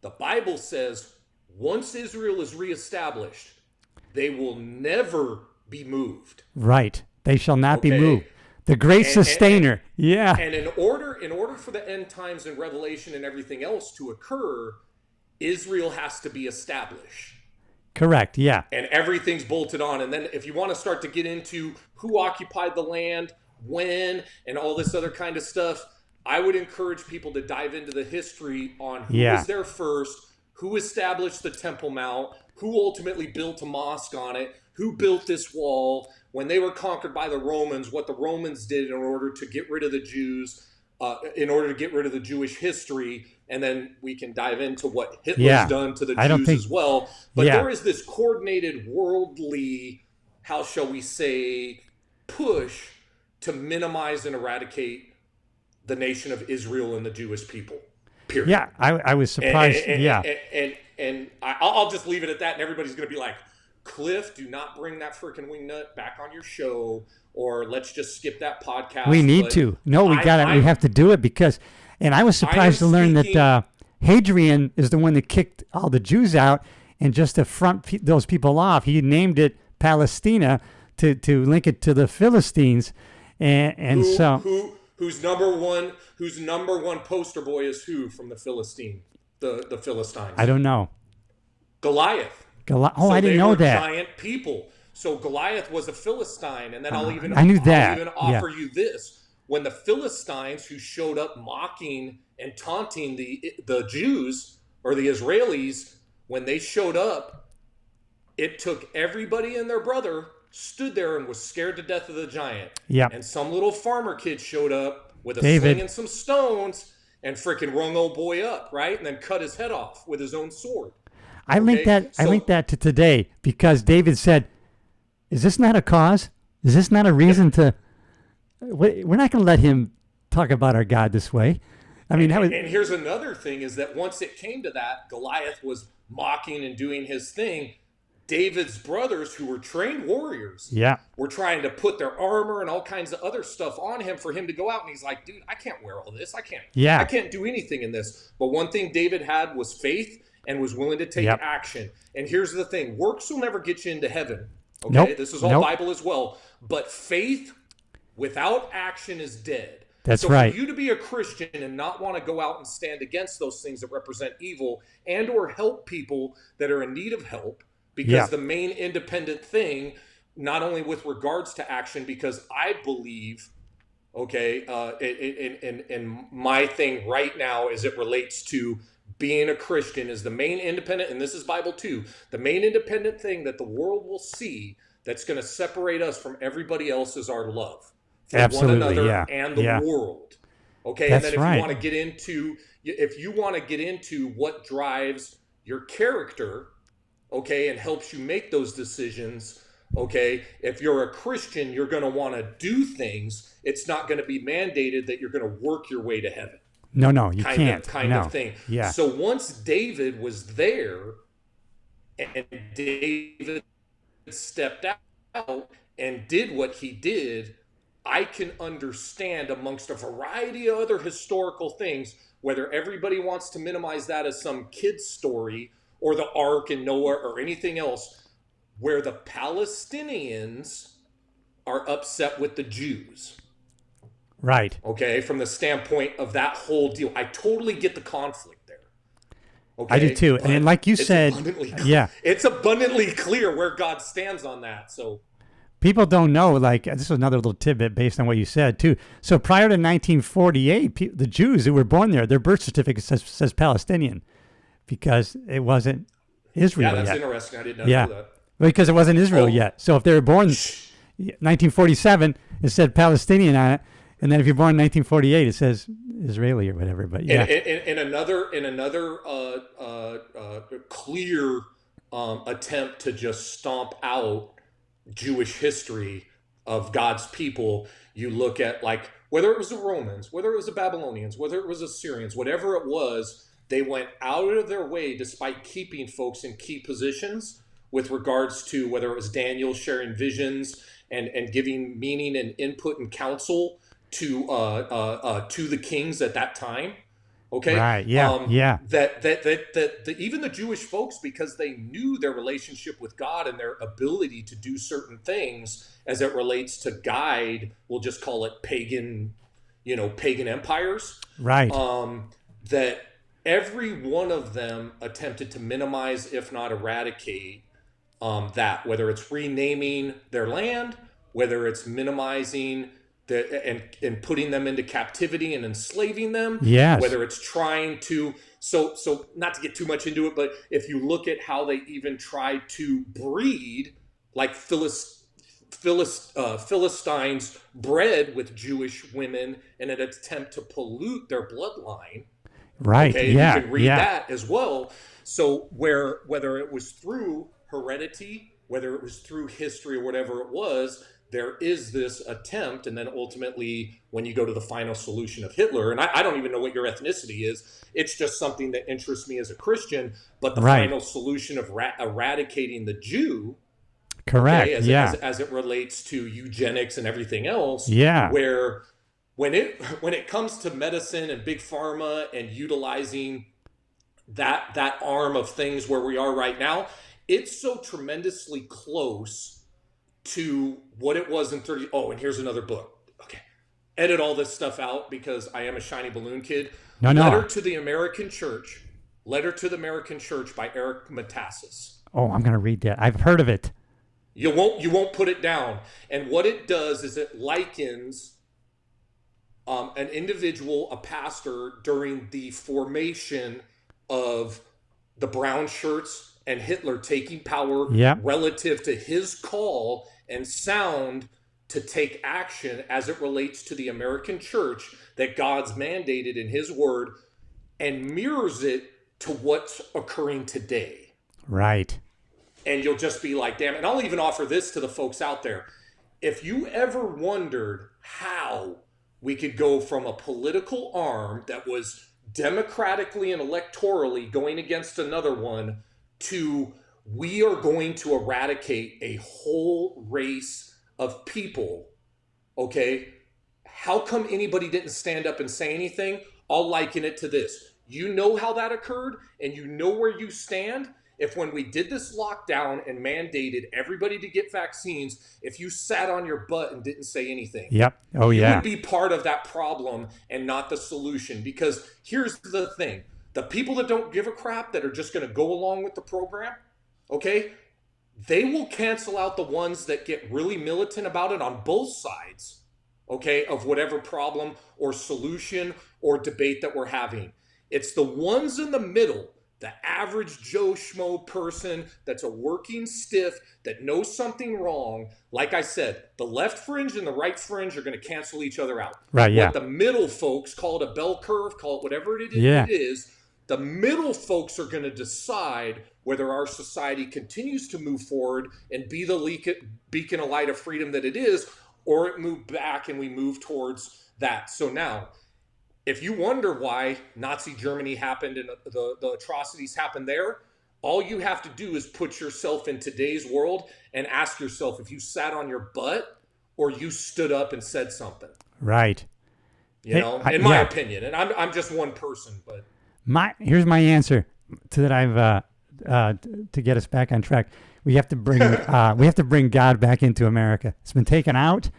the Bible says, once Israel is reestablished, they will never be moved. Right. They shall not be moved. The great sustainer. And in order for the end times and Revelation and everything else to occur, Israel has to be established. Correct. Yeah. And everything's bolted on. And then if you want to start to get into who occupied the land, when, and all this other kind of stuff, I would encourage people to dive into the history on who was there first, who established the Temple Mount, who ultimately built a mosque on it, who built this wall, when they were conquered by the Romans, what the Romans did in order to get rid of the Jews, in order to get rid of the Jewish history, and then we can dive into what Hitler's done to the Jews as well. But there is this coordinated worldly, how shall we say, push to minimize and eradicate the nation of Israel and the Jewish people. Period. Yeah, I was surprised. And I'll just leave it at that. And everybody's going to be like, Cliff, do not bring that freaking wingnut back on your show, or let's just skip that podcast. We need to. No, we got it. We have to do it because, and I was surprised to learn that Hadrian is the one that kicked all the Jews out, and just to front those people off, he named it Palestina to link it to the Philistines, Whose number one poster boy is who from the Philistines? I don't know. Goliath. I didn't know that. Giant people. So Goliath was a Philistine, and then I'll even offer you this: when the Philistines, who showed up mocking and taunting the Jews or the Israelis, when they showed up, it took everybody and their brother stood there and was scared to death of the giant. Yeah. And some little farmer kid showed up with a sling and some stones and freaking rung old boy up, right? And then cut his head off with his own sword. I link that to today because David said, "Is this not a cause? Is this not a reason to? We're not going to let him talk about our God this way." I mean, and here's another thing: is that once it came to that, Goliath was mocking and doing his thing. David's brothers, who were trained warriors, Yeah. were trying to put their armor and all kinds of other stuff on him for him to go out. And he's like, dude, I can't wear all this. I can't do anything in this. But one thing David had was faith and was willing to take action. And here's the thing. Works will never get you into heaven. Okay. Nope. This is all Bible as well. But faith without action is dead. That's so right. For you to be a Christian and not want to go out and stand against those things that represent evil and or help people that are in need of help, because the main independent thing, not only with regards to action, because I believe, and my thing right now as it relates to being a Christian is the main independent, and this is Bible too, the main independent thing that the world will see that's going to separate us from everybody else is our love for one another and the world. Okay, that's and then if you want to get into what drives your character, okay, and helps you make those decisions, okay, if you're a Christian, you're going to want to do things. It's not going to be mandated that you're going to work your way to heaven. No, you can't. Kind of thing. Yeah. So once David was there and David stepped out and did what he did, I can understand, amongst a variety of other historical things, whether everybody wants to minimize that as some kid's story or the Ark and Noah or anything else, where the Palestinians are upset with the Jews. Right. Okay, from the standpoint of that whole deal. I totally get the conflict there. Okay, I do too. And like you said, it's abundantly clear where God stands on that. So people don't know, like, this is another little tidbit based on what you said too. So prior to 1948, the Jews who were born there, their birth certificate says Palestinian because it wasn't Israel yet. Yeah, that's interesting. I did not know that. Because it wasn't Israel yet. So if they were born 1947, it said Palestinian on it. And then if you're born in 1948, it says Israeli or whatever. But yeah. In another clear attempt to just stomp out Jewish history of God's people, you look at, like, whether it was the Romans, whether it was the Babylonians, whether it was the Assyrians, whatever it was, they went out of their way, despite keeping folks in key positions, with regards to whether it was Daniel sharing visions and giving meaning and input and counsel to the kings at that time. Okay. Right. Yeah. That even the Jewish folks, because they knew their relationship with God and their ability to do certain things as it relates to guide, we'll just call it pagan empires. Right. That every one of them attempted to minimize, if not eradicate, that, whether it's renaming their land, whether it's minimizing and putting them into captivity and enslaving them, whether it's trying to, so not to get too much into it, but if you look at how they even tried to breed, like Philistines bred with Jewish women in an attempt to pollute their bloodline. Right. Okay, you can read that as well. So whether it was through heredity, whether it was through history or whatever it was, there is this attempt, and then ultimately when you go to the final solution of Hitler, and I don't even know what your ethnicity is, it's just something that interests me as a Christian, but the final solution of eradicating the Jew, correct, as it relates to eugenics and everything else, where when it comes to medicine and big pharma and utilizing that arm of things where we are right now, it's so tremendously close to what it was in 30. Oh, and here's another book. Okay. Edit all this stuff out because I am a shiny balloon kid. Letter to the American Church by Eric Metaxas. Oh, I'm going to read that. I've heard of it. You won't put it down. And what it does is it likens an individual, a pastor, during the formation of the brown shirts and Hitler taking power relative to his call and sound to take action as it relates to the American church that God's mandated in his word, and mirrors it to what's occurring today. Right. And you'll just be like, damn. And I'll even offer this to the folks out there. If you ever wondered how we could go from a political arm that was democratically and electorally going against another one to we are going to eradicate a whole race of people, okay? How come anybody didn't stand up and say anything? I'll liken it to this. You know how that occurred, and you know where you stand. If when we did this lockdown and mandated everybody to get vaccines, if you sat on your butt and didn't say anything, yep. Oh, you yeah. would be part of that problem and not the solution. Because here's the thing. The people that don't give a crap, that are just going to go along with the program, okay, they will cancel out the ones that get really militant about it on both sides, okay, of whatever problem or solution or debate that we're having. It's the ones in the middle, the average Joe Schmo person that's a working stiff that knows something wrong. Like I said, the left fringe and the right fringe are going to cancel each other out. Right, yeah. What the middle folks, call it a bell curve, call it whatever it is, the middle folks are going to decide whether our society continues to move forward and be the beacon of light of freedom that it is, or it moved back and we move towards that. So now, if you wonder why Nazi Germany happened and the atrocities happened there, all you have to do is put yourself in today's world and ask yourself if you sat on your butt or you stood up and said something. Right. You know, in my opinion, and I'm just one person, but here's my answer to that. To get us back on track, we have to bring God back into America. It's been taken out.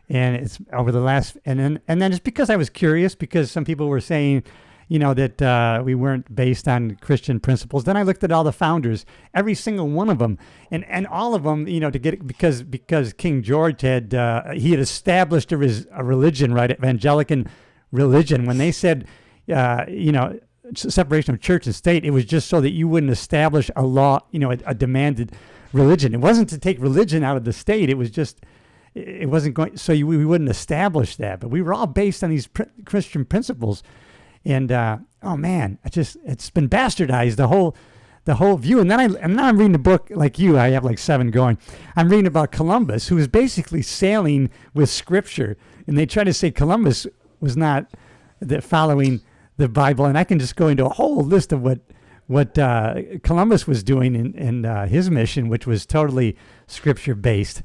And it's over the last, and then just because I was curious, because some people were saying, that we weren't based on Christian principles. Then I looked at all the founders, every single one of them, and all of them, to get it, because King George had established a religion, right, evangelical religion. When they said, separation of church and state, it was just so that you wouldn't establish a law, a demanded religion. It wasn't to take religion out of the state. It was just. It wasn't going, so we wouldn't establish that, but we were all based on these Christian principles, and oh man, it's been bastardized, the whole view. And now I'm reading a book like you. I have like 7 going. I'm reading about Columbus, who was basically sailing with Scripture, and they try to say Columbus was not following the Bible, and I can just go into a whole list of what Columbus was doing in his mission, which was totally Scripture based.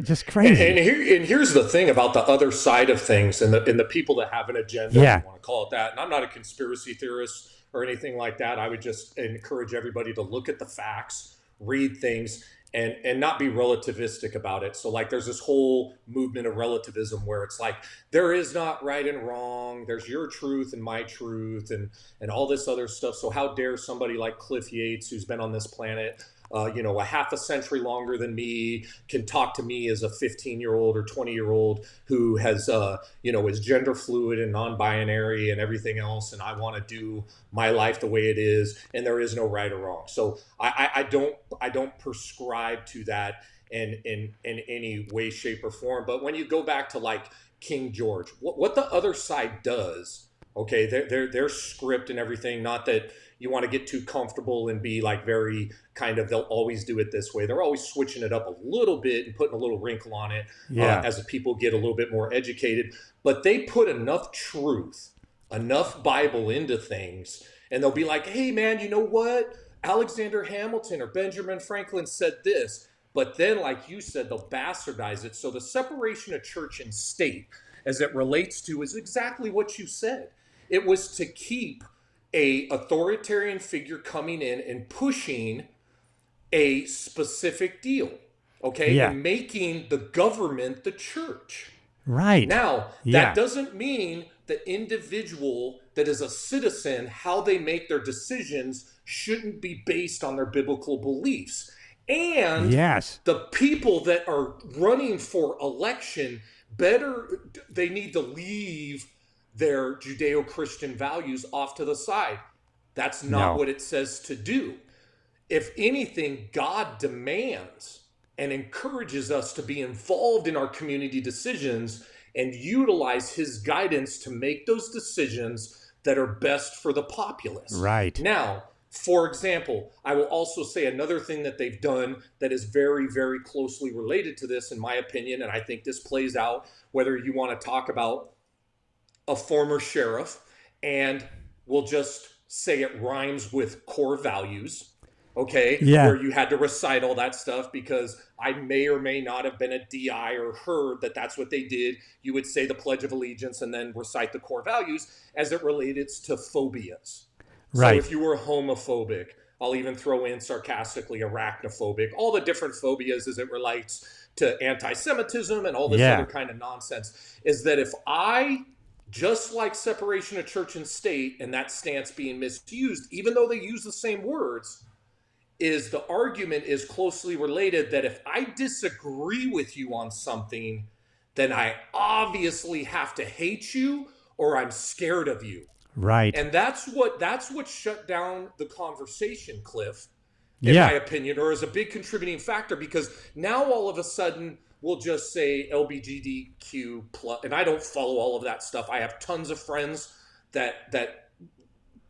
Just crazy. And here's the thing about the other side of things, and the people that have an agenda, if you want to call it that. And I'm not a conspiracy theorist or anything like that. I would just encourage everybody to look at the facts, read things, and not be relativistic about it. So like there's this whole movement of relativism where it's like there is not right and wrong. There's your truth and my truth and all this other stuff. So how dare somebody like Cliff Yates, who's been on this planet a half a century longer than me, can talk to me as a 15-year-old or 20-year-old who has, is gender fluid and non-binary and everything else. And I want to do my life the way it is. And there is no right or wrong. So I don't prescribe to that in any way, shape, or form. But when you go back to like King George, what the other side does, okay, their script and everything, not that you want to get too comfortable and be like very kind of, they'll always do it this way. They're always switching it up a little bit and putting a little wrinkle on it as the people get a little bit more educated. But they put enough truth, enough Bible into things, and they'll be like, hey, man, you know what? Alexander Hamilton or Benjamin Franklin said this. But then, like you said, they'll bastardize it. So the separation of church and state, as it relates to, is exactly what you said. It was to keep a authoritarian figure coming in and pushing a specific deal, okay, and making the government the church. Right. Now, that doesn't mean the individual that is a citizen, how they make their decisions shouldn't be based on their biblical beliefs. And the people that are running for election, they need to leave their Judeo-Christian values off to the side. That's not what it says to do. If anything, God demands and encourages us to be involved in our community decisions and utilize his guidance to make those decisions that are best for the populace. Right. Now, for example, I will also say another thing that they've done that is very, very closely related to this, in my opinion, and I think this plays out whether you want to talk about a former sheriff, and we'll just say it rhymes with core values, okay, Yeah. where you had to recite all that stuff because I may or may not have been a DI or heard that that's what they did. You would say the Pledge of Allegiance and then recite the core values as it related to phobias. Right. So if you were homophobic, I'll even throw in sarcastically arachnophobic, all the different phobias as it relates to anti-Semitism and all this other kind of nonsense, is that if I, just like separation of church and state and that stance being misused, even though they use the same words, is the argument is closely related that if I disagree with you on something, then I obviously have to hate you or I'm scared of you. Right. And that's what shut down the conversation, Cliff, in my opinion, or is a big contributing factor, because now all of a sudden we'll just say LGBTQ plus, and I don't follow all of that stuff. I have tons of friends that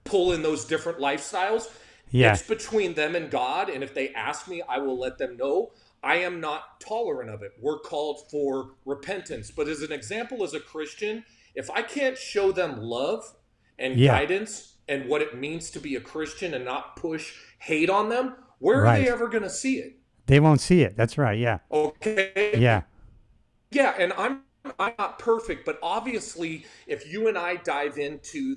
pull in those different lifestyles. Yeah. It's between them and God. And if they ask me, I will let them know. I am not tolerant of it. We're called for repentance. But as an example, as a Christian, if I can't show them love and guidance and what it means to be a Christian and not push hate on them, where are they ever going to see it? They won't see it. That's right. Yeah. Okay. Yeah. Yeah. And I'm not perfect, but obviously if you and I dive into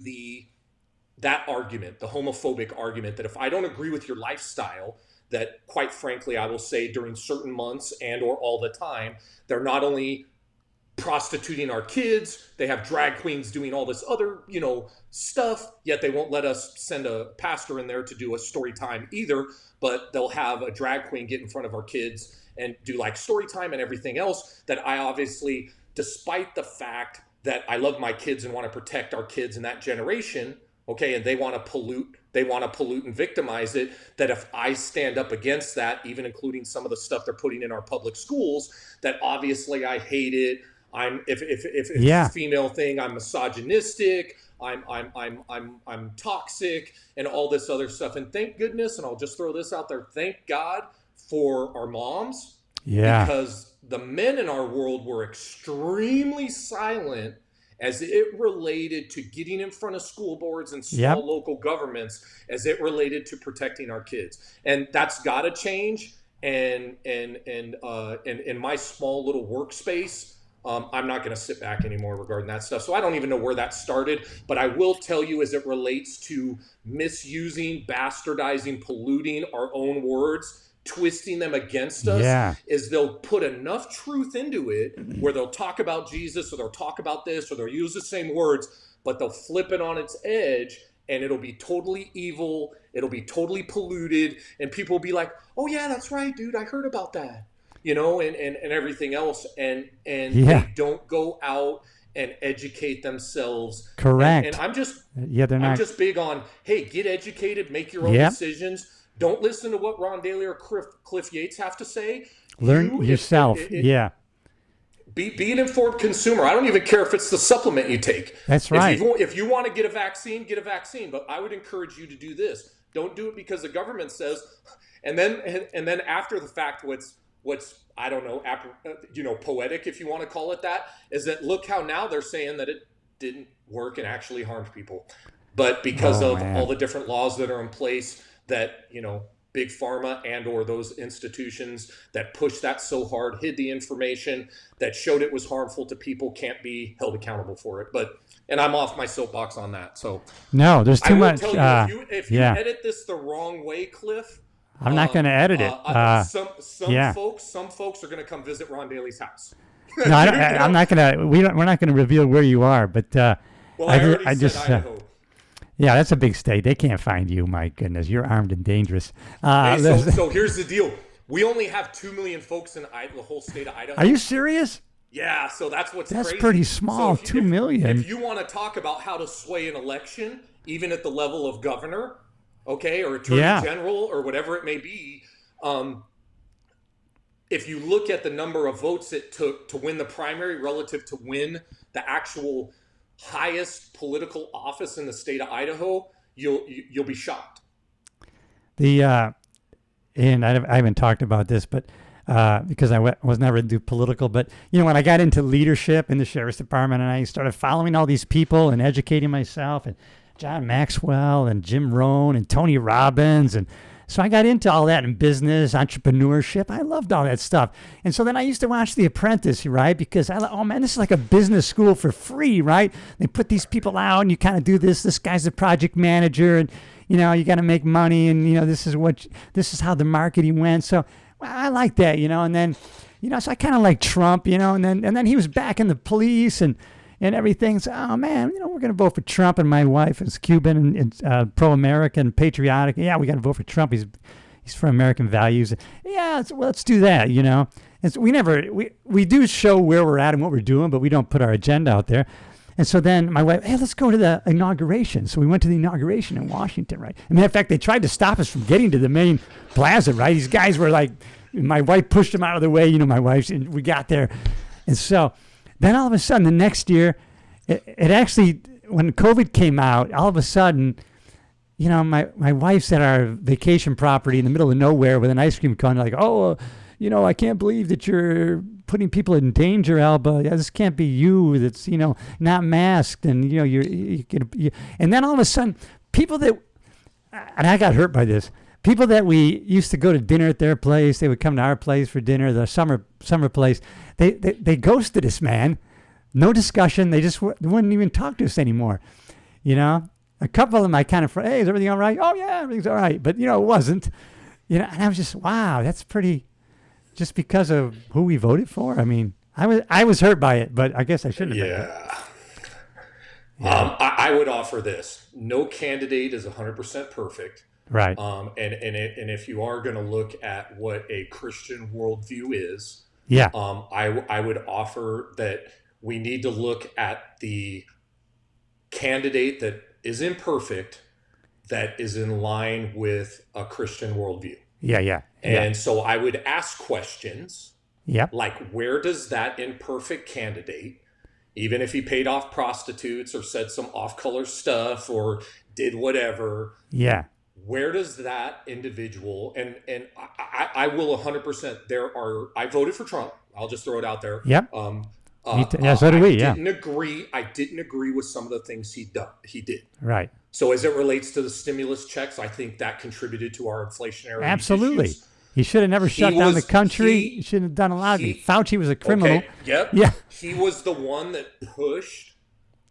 that argument, the homophobic argument, that if I don't agree with your lifestyle, that quite frankly, I will say during certain months and or all the time, they're not only prostituting our kids, they have drag queens doing all this other, stuff, yet they won't let us send a pastor in there to do a story time either, but they'll have a drag queen get in front of our kids and do like story time and everything else, that I obviously, despite the fact that I love my kids and want to protect our kids in that generation, okay, and they want to pollute and victimize it, that if I stand up against that, even including some of the stuff they're putting in our public schools, that obviously I hate it. If it's a female thing, I'm misogynistic, I'm toxic and all this other stuff. And thank goodness, and I'll just throw this out there, thank God for our moms. Yeah. Because the men in our world were extremely silent as it related to getting in front of school boards and small local governments, as it related to protecting our kids. And that's got to change. And in my small little workspace, I'm not going to sit back anymore regarding that stuff. So I don't even know where that started, but I will tell you, as it relates to misusing, bastardizing, polluting our own words, twisting them against us, is they'll put enough truth into it where they'll talk about Jesus or they'll talk about this or they'll use the same words, but they'll flip it on its edge and it'll be totally evil. It'll be totally polluted. And people will be like, oh yeah, that's right, dude. I heard about that, and everything else. And they don't go out and educate themselves. Correct. And I'm just, I'm just big on, hey, get educated, make your own decisions. Don't listen to what Ron Daly or Cliff Yates have to say. Learn yourself. Be an informed consumer. I don't even care if it's the supplement you take. That's right. If you want to get a vaccine, get a vaccine. But I would encourage you to do this. Don't do it because the government says. And then after the fact, what's I don't know, poetic, if you want to call it that, is that look how now they're saying that it didn't work and actually harmed people. But because of all the different laws that are in place, that big pharma and or those institutions that pushed that so hard, hid the information that showed it was harmful to people, can't be held accountable for it. And I'm off my soapbox on that. So no, there's too much. If you edit this the wrong way, Cliff, I'm not going to edit it. Some folks are going to come visit Ron Daly's house. No, I'm not going to. We're not going to reveal where you are. But I just said Idaho. Yeah, that's a big state. They can't find you. My goodness, you're armed and dangerous. So here's the deal. We only have 2 million folks in the whole state of Idaho. Are you serious? Yeah, so that's crazy. That's pretty small, so 2 million. If you want to talk about how to sway an election, even at the level of governor, okay, or attorney general or whatever it may be, if you look at the number of votes it took to win the primary relative to win the actual highest political office in the state of Idaho, you'll be shocked. And I haven't talked about this, but because I was never into political, but when I got into leadership in the sheriff's department and I started following all these people and educating myself, and John Maxwell and Jim Rohn and Tony Robbins and So I got into all that in business, entrepreneurship. I loved all that stuff. And so then I used to watch The Apprentice, right? Because oh man, this is like a business school for free, right? They put these people out and you kind of do this. This guy's the project manager and, you know, you got to make money and, you know, this is how the marketing went. So well, I like that, you know, and then, you know, so I kind of like Trump, you know, and then he was back in the police and everything. So, oh man, you know, we're going to vote for Trump. And my wife is Cuban and pro-American, patriotic. Yeah, we got to vote for Trump. He's for American values. Yeah, let's do that, you know. And so we do show where we're at and what we're doing, but we don't put our agenda out there. And so then my wife, hey, let's go to the inauguration. So we went to the inauguration in Washington, right? As a matter of fact, they tried to stop us from getting to the main plaza, right? These guys were like, my wife pushed them out of the way, you know, my wife's, and we got there. And so then all of a sudden, the next year, it actually, when COVID came out, all of a sudden, you know, my wife's at our vacation property in the middle of nowhere with an ice cream cone, like, oh, you know, I can't believe that you're putting people in danger, Alba. Yeah, this can't be you that's, you know, not masked. And, you know, and then all of a sudden, people that, and I got hurt by this, people that we used to go to dinner at their place, they would come to our place for dinner, the summer place, they ghosted us, man. No discussion. They just wouldn't even talk to us anymore. You know, a couple of them I kind of, hey, is everything all right? Oh yeah, everything's all right. But, you know, it wasn't, you know, and I was just, wow, that's pretty, just because of who we voted for. I mean, I was hurt by it, but I guess I shouldn't have. Yeah. I would offer this. No candidate is 100% perfect. Right. And if you are going to look at what a Christian worldview is, yeah. I would offer that we need to look at the candidate that is imperfect, that is in line with a Christian worldview. Yeah. And so I would ask questions. Yeah. Like, where does that imperfect candidate, even if he paid off prostitutes or said some off-color stuff or did whatever, yeah, where does that individual, and I will 100%, I voted for Trump. I'll just throw it out there. Yep. Yeah, so do we. I didn't agree with some of the things he did. Right. So as it relates to the stimulus checks, I think that contributed to our inflationary Absolutely. issues. He should have never shut down the country. He shouldn't have done a lot of it. Fauci was a criminal. Okay, yep. Yeah. He was the one that pushed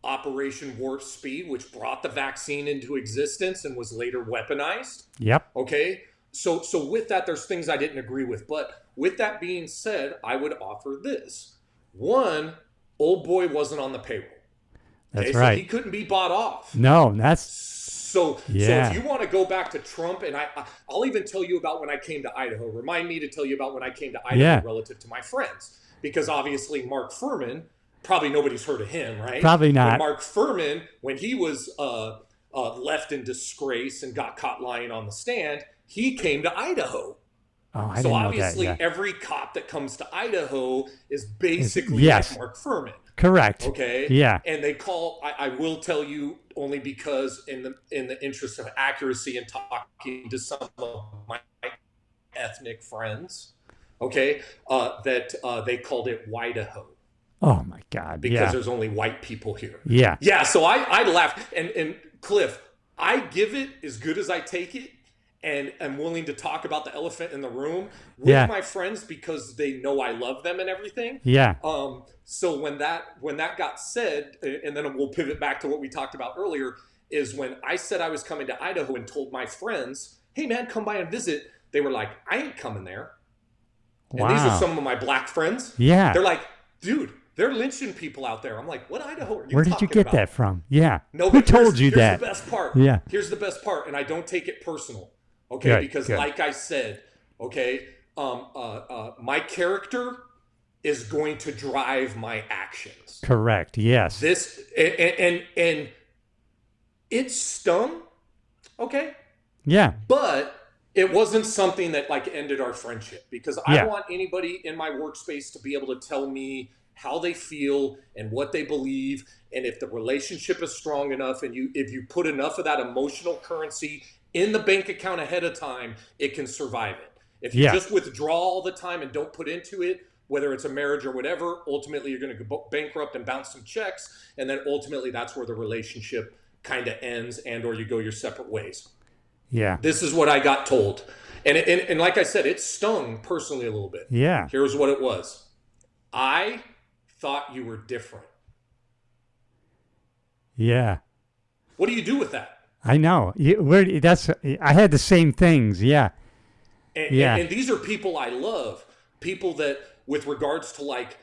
Operation Warp Speed, which brought the vaccine into existence and was later weaponized. Yep. Okay. So with that, there's things I didn't agree with. But with that being said, I would offer this. One, old boy wasn't on the payroll. Okay? That's right. So he couldn't be bought off. No, that's... So if you want to go back to Trump, and I'll even tell you about when I came to Idaho. Remind me to tell you about when I came to Idaho relative to my friends. Because obviously Mark Furman, probably nobody's heard of him, right? Probably not. But Mark Furman, when he was left in disgrace and got caught lying on the stand, he came to Idaho. Oh, I so didn't obviously know that, yeah. Every cop that comes to Idaho is basically like Mark Furman. Correct. Okay. Yeah. And they call. I will tell you only because in the interest of accuracy and talking to some of my ethnic friends, okay, that they called it White-Idaho. Oh my God. Because there's only white people here. Yeah. Yeah. So I laughed. And Cliff, I give it as good as I take it. And I'm willing to talk about the elephant in the room with my friends because they know I love them and everything. Yeah. So when that got said, and then we'll pivot back to what we talked about earlier, is when I said I was coming to Idaho and told my friends, hey man, come by and visit. They were like, I ain't coming there. Wow. And these are some of my black friends. Yeah. They're like, dude, they're lynching people out there. I'm like, what Idaho are you Where did you get about? that from? Yeah. No, who told you that? Here's the best part. Yeah. Here's the best part, and I don't take it personal. Okay, because like I said, okay, my character is going to drive my actions. Correct. Yes. This and it stung. Okay. Yeah. But it wasn't something that like ended our friendship because I want anybody in my workspace to be able to tell me how they feel and what they believe, and if the relationship is strong enough, and if you put enough of that emotional currency in the bank account ahead of time, it can survive it. If you just withdraw all the time and don't put into it, whether it's a marriage or whatever, ultimately you're going to go bankrupt and bounce some checks. And then ultimately that's where the relationship kind of ends and or you go your separate ways. Yeah. This is what I got told. And like I said, it stung personally a little bit. Yeah. Here's what it was. I thought you were different. Yeah. What do you do with that? I know. I had the same things. Yeah. And these are people I love. People that, with regards to like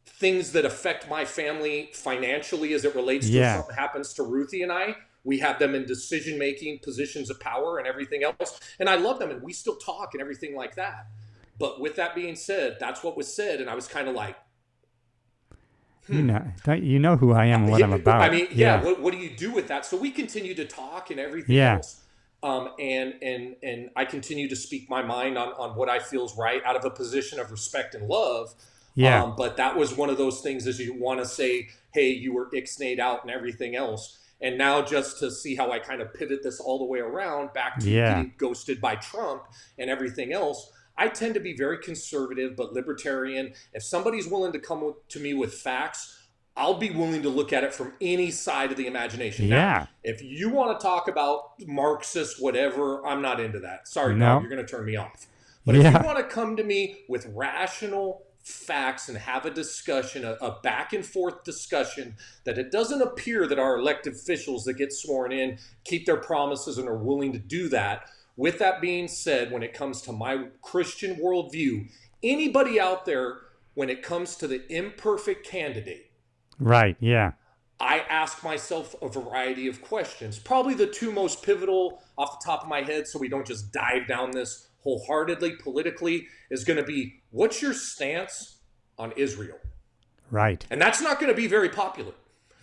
things that affect my family financially as it relates to if something happens to Ruthie and I, we have them in decision-making positions of power and everything else. And I love them and we still talk and everything like that. But with that being said, that's what was said. And I was kind of like, you know who I am and what I'm about. I mean, what do you do with that? So we continue to talk and everything else. And I continue to speak my mind on what I feel is right out of a position of respect and love. Yeah. But that was one of those things is you want to say, hey, you were ixnayed out and everything else. And now just to see how I kind of pivot this all the way around back to getting ghosted by Trump and everything else, I tend to be very conservative but libertarian. If somebody's willing to come to me with facts, I'll be willing to look at it from any side of the imagination. Yeah. Now, if you want to talk about Marxist, whatever, I'm not into that. Sorry, no, you're going to turn me off. But if you want to come to me with rational facts and have a discussion, a back and forth discussion, that it doesn't appear that our elected officials that get sworn in keep their promises and are willing to do that. With that being said, when it comes to my Christian worldview, anybody out there, when it comes to the imperfect candidate, right, yeah, I ask myself a variety of questions. Probably the two most pivotal off the top of my head, so we don't just dive down this wholeheartedly politically, is going to be, what's your stance on Israel? Right. And that's not going to be very popular.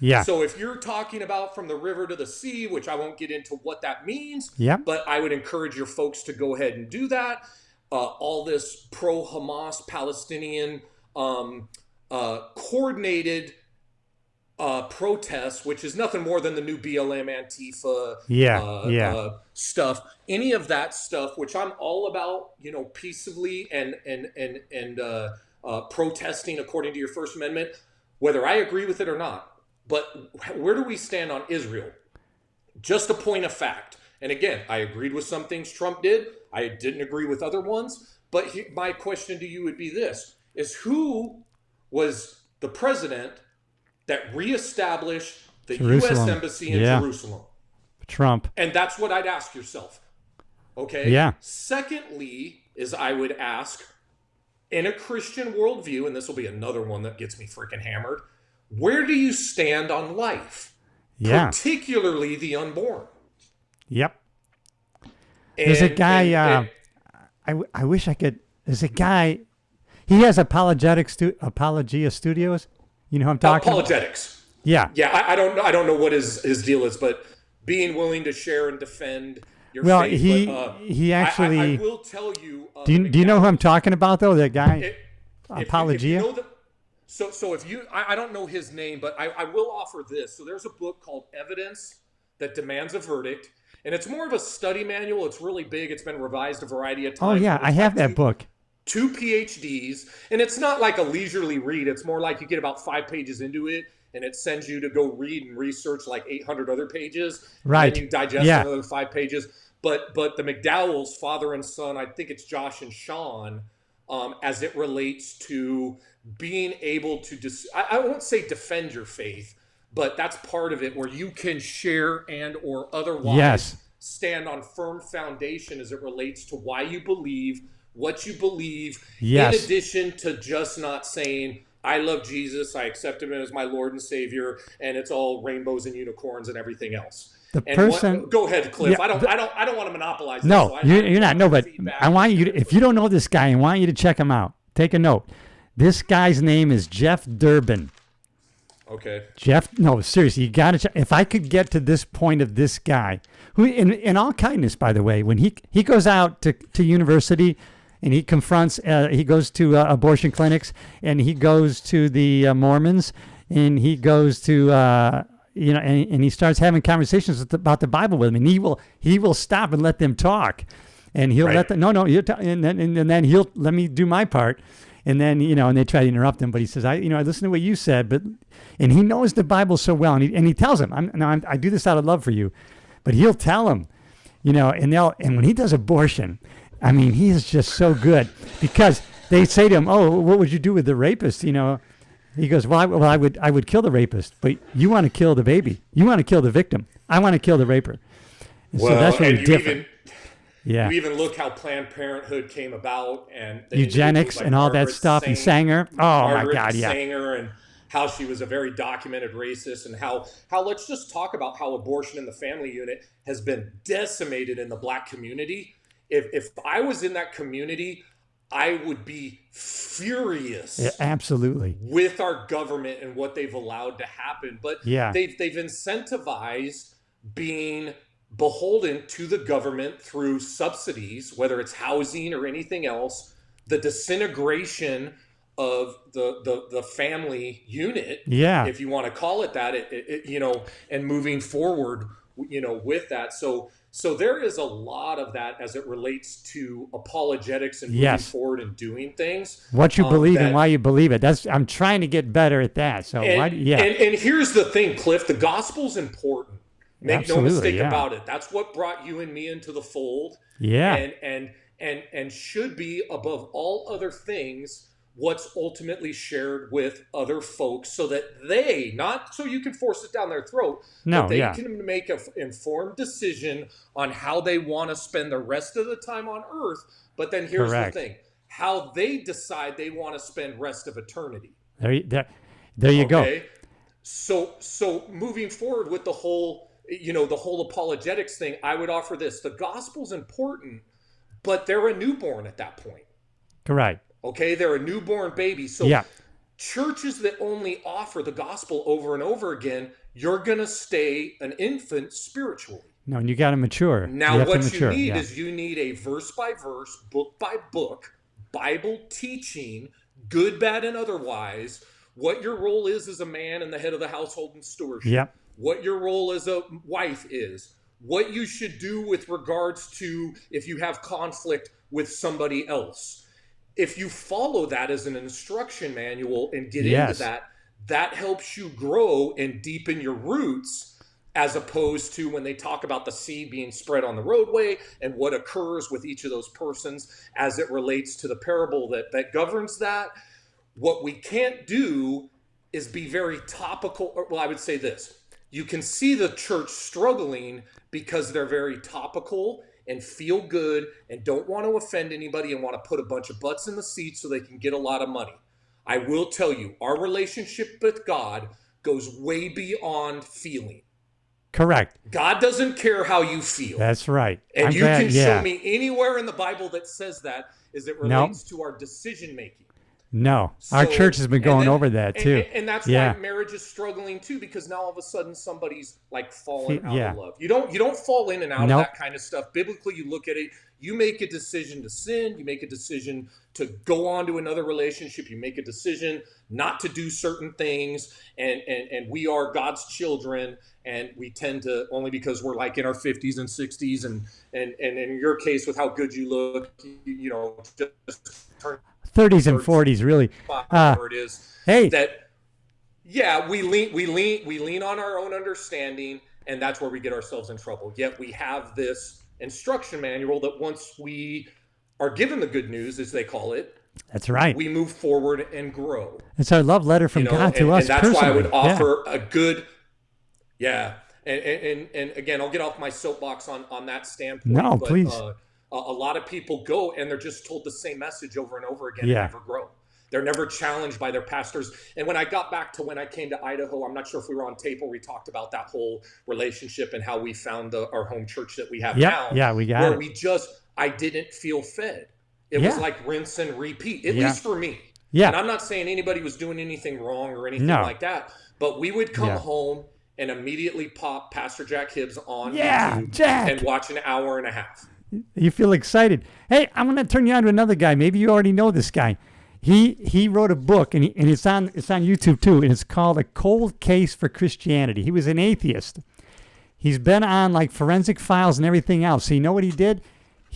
Yeah. So if you're talking about from the river to the sea, which I won't get into what that means, but I would encourage your folks to go ahead and do that. All this pro-Hamas Palestinian coordinated protests, which is nothing more than the new BLM Antifa stuff. Any of that stuff, which I'm all about, peaceably and protesting according to your First Amendment, whether I agree with it or not. But where do we stand on Israel? Just a point of fact. And again, I agreed with some things Trump did. I didn't agree with other ones. But my question to you would be this, is who was the president that reestablished the U.S. Embassy in Jerusalem? Trump. And that's what I'd ask yourself. Okay? Yeah. Secondly, is I would ask, in a Christian worldview, and this will be another one that gets me freaking hammered, where do you stand on life? Yeah. Particularly the unborn. Yep. There's a guy, I wish I could, there's a guy, he has Apologia Studios. You know who I'm talking Apologetics. About? Yeah. Yeah, I don't know what his deal is, but being willing to share and defend your faith. He actually, I will tell you. Do you know who I'm talking about, though, that guy? Apologia? So if you, I don't know his name, but I will offer this. So there's a book called Evidence That Demands a Verdict. And it's more of a study manual. It's really big. It's been revised a variety of times. Oh, yeah. I have that book. 2 PhDs. And it's not like a leisurely read. It's more like you get about 5 pages into it, and it sends you to go read and research like 800 other pages. Right. And then you digest another 5 pages. But the McDowells, father and son, I think it's Josh and Sean, as it relates to being able to I won't say defend your faith, but that's part of it, where you can share and or otherwise stand on firm foundation as it relates to why you believe what you believe, in addition to just not saying, I love Jesus, I accept him as my Lord and Savior, and it's all rainbows and unicorns and everything else. Go ahead, Cliff. I don't want to monopolize. No, you're not. No, but I want you to, if you don't know this guy, I want you to check him out. Take a note. This guy's name is Jeff Durbin. Okay. No, seriously, you got to check. If I could get to this point of this guy, who, in all kindness, by the way, when he goes out to university and he confronts, he goes to abortion clinics, and he goes to the Mormons, and he goes to, and he starts having conversations about the Bible with them, and he will stop and let them talk, and he'll let them, and then he'll let me do my part. And then, and they try to interrupt him, but he says, I listen to what you said, and he knows the Bible so well. And he tells him, I do this out of love for you, but he'll tell him, and when he does abortion, I mean, he is just so good because they say to him, "Oh, what would you do with the rapist?" He goes, "Well, I would kill the rapist, but you want to kill the baby. You want to kill the victim. I want to kill the raper." And so that's really different. You even look how Planned Parenthood came about and eugenics and all that stuff, and Sanger. Oh my God, yeah. Sanger, and how she was a very documented racist, and how let's just talk about how abortion in the family unit has been decimated in the Black community. If I was in that community, I would be furious. Yeah, absolutely. With our government and what they've allowed to happen. But they've incentivized being beholden to the government through subsidies, whether it's housing or anything else, the disintegration of the family unit, if you want to call it that, and moving forward, with that. So there is a lot of that as it relates to apologetics and moving forward and doing things. What you believe and why you believe it. I'm trying to get better at that. So and here's the thing, Cliff, the gospel's important. Make no mistake about it. That's what brought you and me into the fold. Yeah. And should be above all other things what's ultimately shared with other folks, so that they, not so you can force it down their throat, but they can make an informed decision on how they want to spend the rest of the time on earth. But then here's the thing, how they decide they want to spend rest of eternity. There you go. So moving forward with the whole apologetics thing, I would offer this. The gospel's important, but they're a newborn at that point. Correct. Okay, they're a newborn baby. So churches that only offer the gospel over and over again, you're going to stay an infant spiritually. No, and you got to mature. Now, what you need is you need a verse by verse, book by book, Bible teaching, good, bad, and otherwise, what your role is as a man and the head of the household and stewardship, what your role as a wife is, what you should do with regards to if you have conflict with somebody else. If you follow that as an instruction manual and get into that, that helps you grow and deepen your roots, as opposed to when they talk about the seed being spread on the roadway and what occurs with each of those persons as it relates to the parable that governs that. What we can't do is be very topical. Well, I would say this. You can see the church struggling because they're very topical and feel good and don't want to offend anybody and want to put a bunch of butts in the seats so they can get a lot of money. I will tell you, our relationship with God goes way beyond feeling. Correct. God doesn't care how you feel. That's right. And you can show me anywhere in the Bible that says that as it relates to our decision making. No, our church has been going over that too. And that's why marriage is struggling too, because now all of a sudden somebody's like falling out of love. You don't fall in and out of that kind of stuff. Biblically, you look at it, you make a decision to sin, you make a decision to go on to another relationship, you make a decision not to do certain things, and we are God's children, and we tend to, only because we're like in our 50s and 60s, and in your case with how good you look, just turn 30s and 40s, really. Whatever it is. Hey, we lean on our own understanding, and that's where we get ourselves in trouble. Yet we have this instruction manual that once we are given the good news, as they call it, that's right, we move forward and grow. It's our love letter from God to us. And that's why I would offer a good, and again, I'll get off my soapbox on that standpoint. No, please. A lot of people go and they're just told the same message over and over again and never grow. They're never challenged by their pastors. And when I got back to when I came to Idaho, I'm not sure if we were on tape where we talked about that whole relationship and how we found our home church that we have now. Yeah, we got it. Where I didn't feel fed. It was like rinse and repeat, at least for me. Yeah. And I'm not saying anybody was doing anything wrong or anything like that, but we would come home and immediately pop Pastor Jack Hibbs on YouTube and watch an hour and a half. You feel excited. Hey, I'm going to turn you on to another guy. Maybe you already know this guy. He wrote a book, and it's on YouTube too, and it's called A Cold Case for Christianity. He was an atheist. He's been on like Forensic Files and everything else. So you know what he did?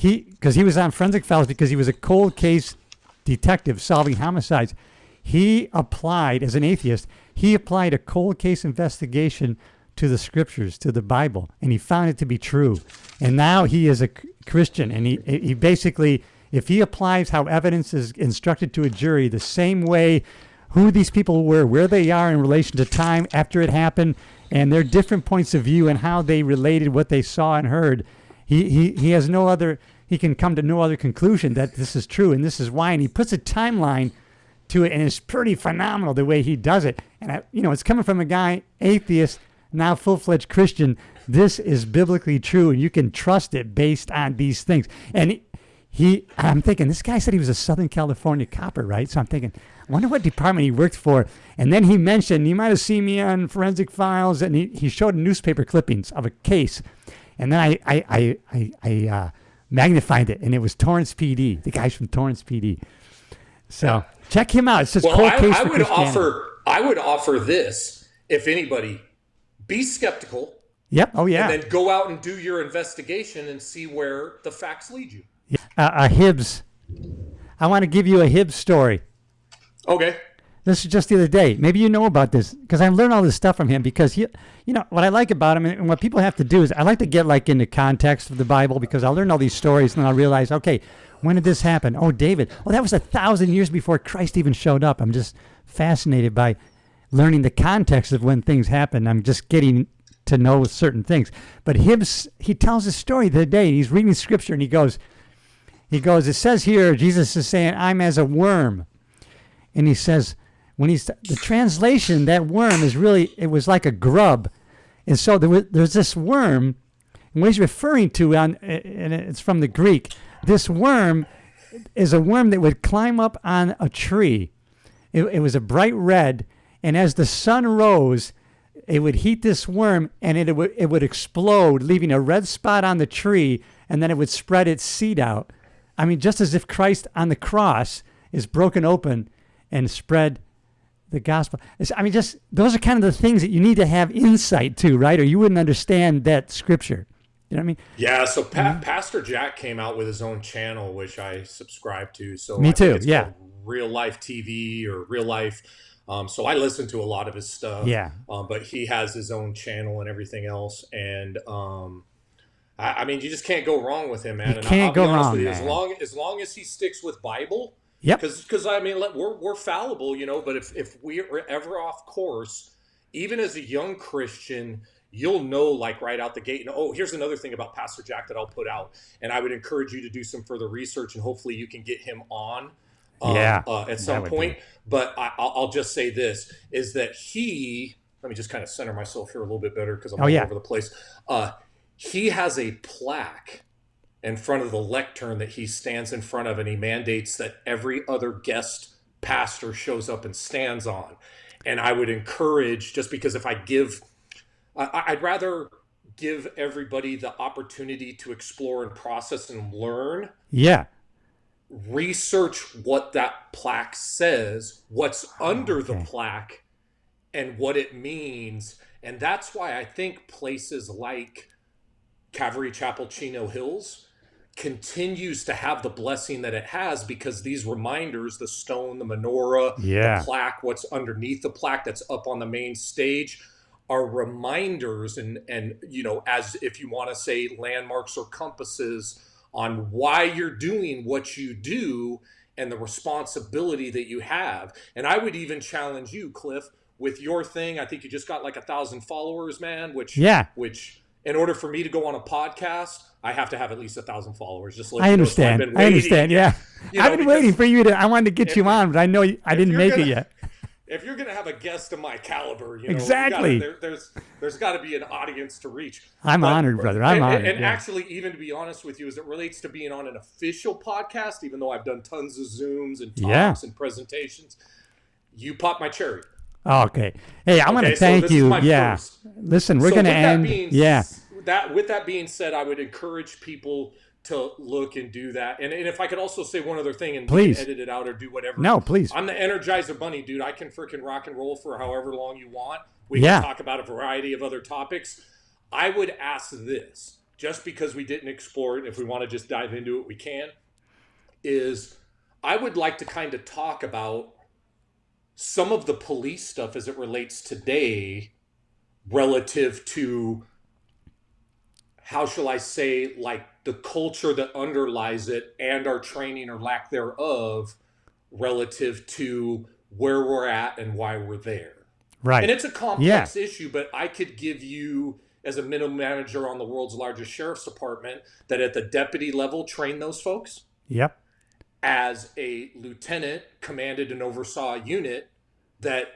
Because he was on Forensic Files because he was a cold case detective solving homicides. He applied, as an atheist, a cold case investigation to the scriptures, to the Bible, and he found it to be true. And now he is a Christian, and he basically, if he applies how evidence is instructed to a jury the same way, who these people were, where they are in relation to time after it happened, and their different points of view and how they related what they saw and heard, he has no other, he can come to no other conclusion that this is true, and this is why. And he puts a timeline to it, and it's pretty phenomenal the way he does it. And it's coming from a guy, atheist, now full-fledged Christian. This is biblically true, and you can trust it based on these things. And I'm thinking, this guy said he was a Southern California copper, right? So I'm thinking, I wonder what department he worked for. And then he mentioned, you might have seen me on Forensic Files, and he showed newspaper clippings of a case. And then I magnified it, and it was Torrance PD, the guys from Torrance PD. So check him out. It says cold case for Christianity. I would offer this, if anybody, be skeptical. Yep. Oh, yeah. And then go out and do your investigation and see where the facts lead you. A Hibbs. I want to give you a Hibbs story. Okay. This is just the other day. Maybe you know about this, because I learned all this stuff from him, because what I like about him, and what people have to do is I like to get like into context of the Bible, because I'll learn all these stories and then I'll realize, okay, when did this happen? Oh, David. Oh, that was 1,000 years before Christ even showed up. I'm just fascinated by learning the context of when things happen. I'm just getting to know certain things. But Hibbs, he tells a story the other day. He's reading scripture and he goes, it says here, Jesus is saying, I'm as a worm. And he says, the translation, that worm is really, it was like a grub. And so there's this worm, and what he's referring to, and it's from the Greek, this worm is a worm that would climb up on a tree. It was a bright red, and as the sun rose, it would heat this worm, and it would explode, leaving a red spot on the tree, and then it would spread its seed out. I mean, just as if Christ on the cross is broken open and spread the gospel. I mean, just those are kind of the things that you need to have insight to, right? Or you wouldn't understand that scripture. You know what I mean? Yeah, so Pastor Jack came out with his own channel, which I subscribe to. So me too, it's called Real Life TV or Real Life. So I listen to a lot of his stuff. Yeah. But he has his own channel and everything else. And I mean, you just can't go wrong with him, man. You can't go wrong, man. As long as he sticks with Bible. Yep. Because I mean, we're fallible, but if we're ever off course, even as a young Christian, you'll know like right out the gate. And here's another thing about Pastor Jack that I'll put out, and I would encourage you to do some further research, and hopefully you can get him on at some point. But I'll just say this is that let me just kind of center myself here a little bit better because I'm all over the place. He has a plaque in front of the lectern that he stands in front of, and he mandates that every other guest pastor shows up and stands on. And I would encourage, just because if I'd rather give everybody the opportunity to explore and process and learn. Yeah. Research what that plaque says, what's under the plaque, and what it means. And that's why I think places like Calvary Chapel, Chino Hills continues to have the blessing that it has, because these reminders, the stone, the menorah, the plaque, what's underneath the plaque that's up on the main stage, are reminders and as if you want to say landmarks or compasses on why you're doing what you do and the responsibility that you have. And I would even challenge you, Cliff, with your thing. I think you just got like 1,000 followers, man, which in order for me to go on a podcast, I have to have at least 1,000 followers. Just like I understand. I understand. Yeah. I've been waiting for you I wanted to get you on, but I know I didn't make it yet. If you're going to have a guest of my caliber, exactly. There's got to be an audience to reach. I'm honored, brother. I'm honored. And actually, even to be honest with you, as it relates to being on an official podcast, even though I've done tons of Zooms and talks and presentations, you popped my cherry. Oh, okay. Hey, I want to thank you. Yeah. First. Listen, we're going to end. With that being said, I would encourage people to look and do that. And if I could also say one other thing, and please edit it out or do whatever. No, please. I'm the Energizer Bunny, dude. I can freaking rock and roll for however long you want. We can talk about a variety of other topics. I would ask this, just because we didn't explore it, if we want to just dive into it, we can, is I would like to kind of talk about some of the police stuff as it relates today relative to, how shall I say, like the culture that underlies it and our training or lack thereof relative to where we're at and why we're there. And Right. it's a Yeah. complex issue, but I could give you, as a middle manager on the world's largest sheriff's department, that at the deputy level train those folks. Yep. As a lieutenant, commanded and oversaw a unit that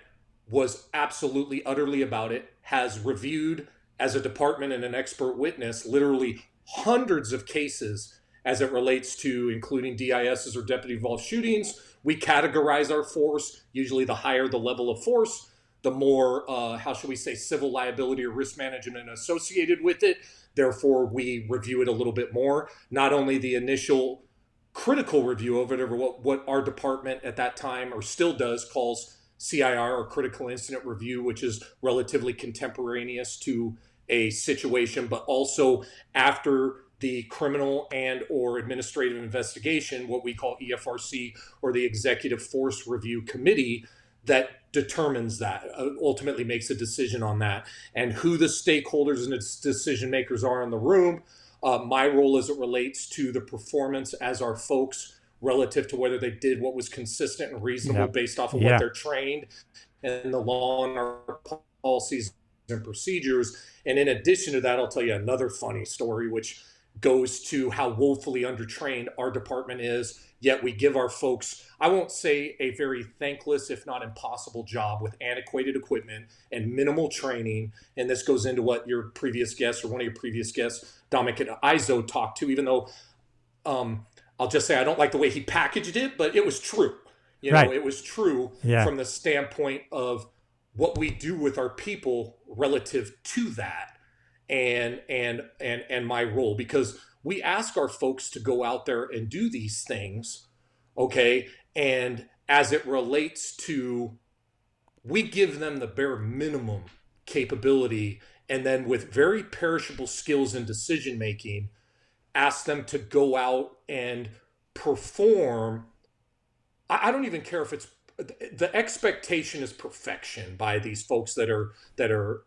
was absolutely, utterly about it, has reviewed as a department and an expert witness literally hundreds of cases as it relates to including DISs or deputy involved shootings. We categorize our force. Usually the higher the level of force, the more, how shall we say, civil liability or risk management associated with it. Therefore, we review it a little bit more. Not only the initial critical review of it, or what our department at that time, or still does, calls CIR, or critical incident review, which is relatively contemporaneous to a situation, but also after the criminal and or administrative investigation, what we call EFRC, or the Executive Force Review Committee, that determines that, ultimately makes a decision on that, and who the stakeholders and its decision makers are in the room. My role as it relates to the performance as our folks relative to whether they did what was consistent and reasonable based off of what they're trained and the law and our policies and procedures. And in addition to that, I'll tell you another funny story, which goes to how woefully undertrained our department is, yet we give our folks, I won't say a very thankless, if not impossible job with antiquated equipment and minimal training. And this goes into what your previous guest, or one of your previous guests, Dominic and Izo, talked to, even though I'll just say I don't like the way he packaged it, but it was true. You know, it was true from the standpoint of what we do with our people relative to that. And my role, because we ask our folks to go out there and do these things, okay, and as it relates to, we give them the bare minimum capability, and then with very perishable skills in decision making, ask them to go out and perform. I don't even care if it's, the expectation is perfection by these folks that are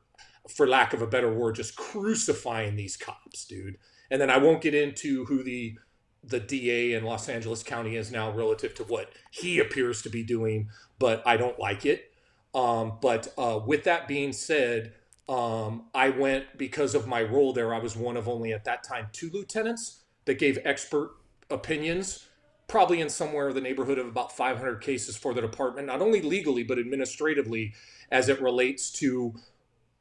for lack of a better word, just crucifying these cops, dude. And then I won't get into who the DA in Los Angeles County is now relative to what he appears to be doing, but I don't like it. But with that being said, I went, because of my role there, I was one of only at that time 2 lieutenants that gave expert opinions, probably in somewhere in the neighborhood of about 500 cases for the department, not only legally, but administratively, as it relates to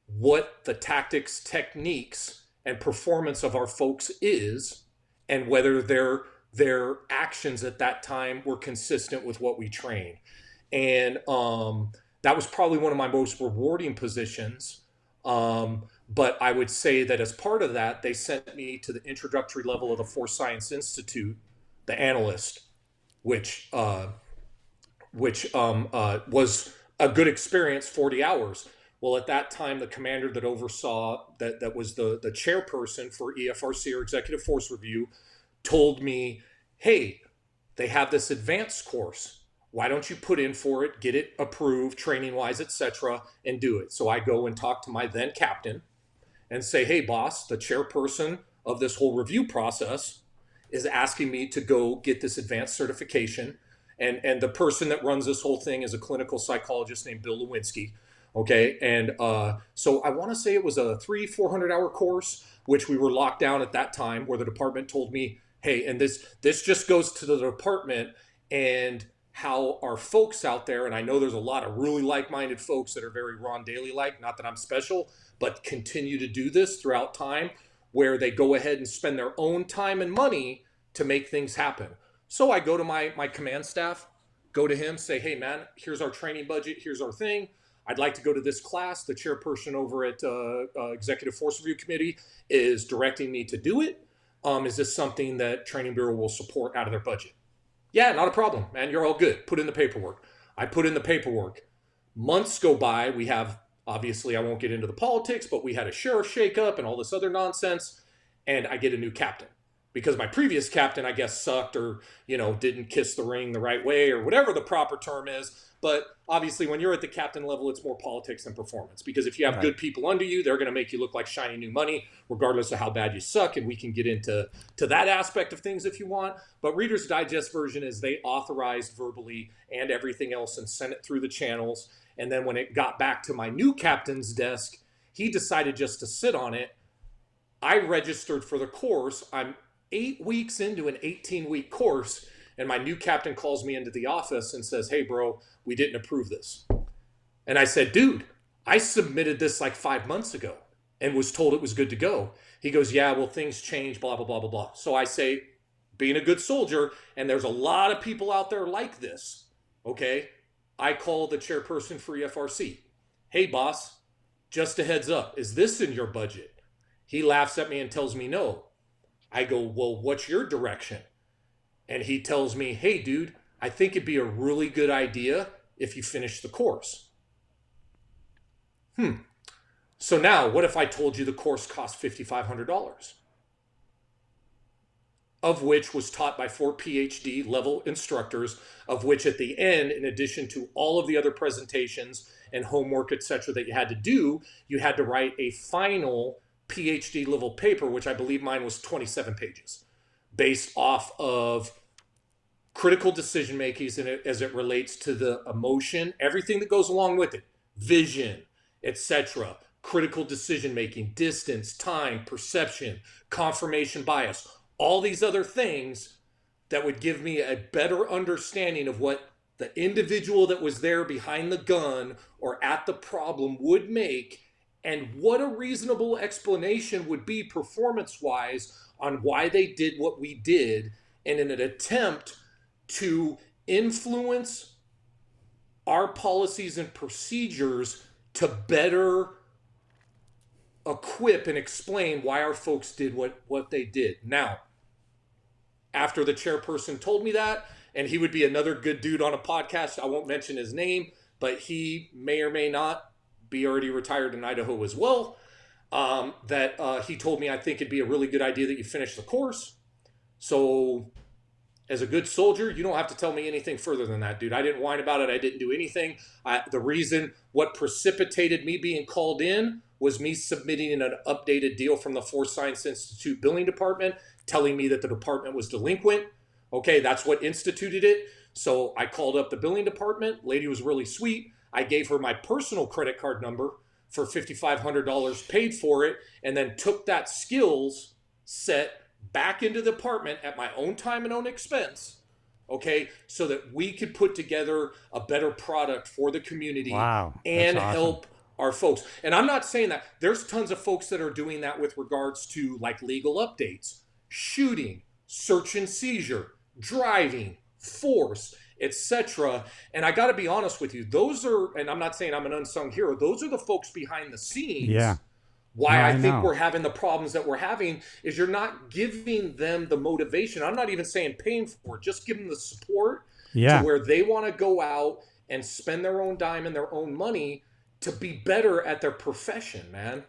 what the tactics, techniques, and performance of our folks is, and whether their actions at that time were consistent with what we train. And that was probably one of my most rewarding positions. But I would say that as part of that, they sent me to the introductory level of the Force Science Institute, the analyst, which was a good experience, 40 hours. Well, at that time, the commander that oversaw, that was the chairperson for EFRC, or Executive Force Review, told me, hey, they have this advanced course. Why don't you put in for it, get it approved, training-wise, etc., and do it? So I go and talk to my then captain and say, hey, boss, the chairperson of this whole review process is asking me to go get this advanced certification. And the person that runs this whole thing is a clinical psychologist named Bill Lewinsky. Okay. And so I want to say it was a 300-400 hour course, which we were locked down at that time, where the department told me, hey, and this just goes to the department and how our folks out there, and I know there's a lot of really like-minded folks that are very Ron Daly-like, not that I'm special, but continue to do this throughout time, where they go ahead and spend their own time and money to make things happen. So I go to my command staff, go to him, say, hey, man, here's our training budget. Here's our thing. I'd like to go to this class. The chairperson over at Executive Force Review Committee is directing me to do it. Is this something that Training Bureau will support out of their budget? Yeah, not a problem, man. You're all good. Put in the paperwork. I put in the paperwork. Months go by. We have, obviously, I won't get into the politics, but we had a sheriff shakeup and all this other nonsense. And I get a new captain, because my previous captain, I guess, sucked, or, didn't kiss the ring the right way, or whatever the proper term is. but obviously when you're at the captain level, it's more politics than performance, because if you have good people under you, they're going to make you look like shiny new money, regardless of how bad you suck. And we can get into that aspect of things if you want. But Reader's Digest version is they authorized verbally and everything else and sent it through the channels. And then when it got back to my new captain's desk, he decided just to sit on it. I registered for the course. I'm 8 weeks into an 18-week course, and my new captain calls me into the office and says, "Hey, bro, we didn't approve this." And I said, "Dude, I submitted this like 5 months ago and was told it was good to go." He goes, "Yeah, well, things change, blah, blah, blah, blah, blah." So I say, being a good soldier, and there's a lot of people out there like this, okay? I call the chairperson for EFRC. "Hey, boss, just a heads up, is this in your budget?" He laughs at me and tells me no. I go, "Well, what's your direction?" And he tells me, "Hey, dude, I think it'd be a really good idea if you finish the course." So now, what if I told you the course cost $5,500? Of which was taught by 4 PhD level instructors, of which at the end, in addition to all of the other presentations and homework, etc., that you had to do, you had to write a final PhD level paper, which I believe mine was 27 pages, based off of critical decision making as it relates to the emotion, everything that goes along with it, vision, etc., critical decision making, distance, time, perception, confirmation bias, all these other things that would give me a better understanding of what the individual that was there behind the gun or at the problem would make, and what a reasonable explanation would be performance-wise on why they did what we did, and in an attempt to influence our policies and procedures to better equip and explain why our folks did what they did. Now, after the chairperson told me that, and he would be another good dude on a podcast, I won't mention his name, but he may or may not be already retired in Idaho as well, he told me, "I think it'd be a really good idea that you finish the course." So as a good soldier, you don't have to tell me anything further than that, dude. I didn't whine about it. I didn't do anything. The reason what precipitated me being called in was me submitting an updated deal from the Force Science Institute billing department telling me that the department was delinquent. Okay, that's what instituted it. So I called up the billing department. Lady was really sweet. I gave her my personal credit card number for $5,500, paid for it, and then took that skills set back into the department at my own time and own expense, okay, so that we could put together a better product for the community. Wow, and awesome. Help our folks. And I'm not saying that. There's tons of folks that are doing that with regards to like legal updates, shooting, search and seizure, driving, force, etc. And I got to be honest with you, those are, and I'm not saying I'm an unsung hero, those are the folks behind the scenes. Yeah. Why No, I think know. we're having the problems that we're having is you're not giving them the motivation. I'm not even saying paying for it, just give them the support to where they want to go out and spend their own dime and their own money to be better at their profession, man.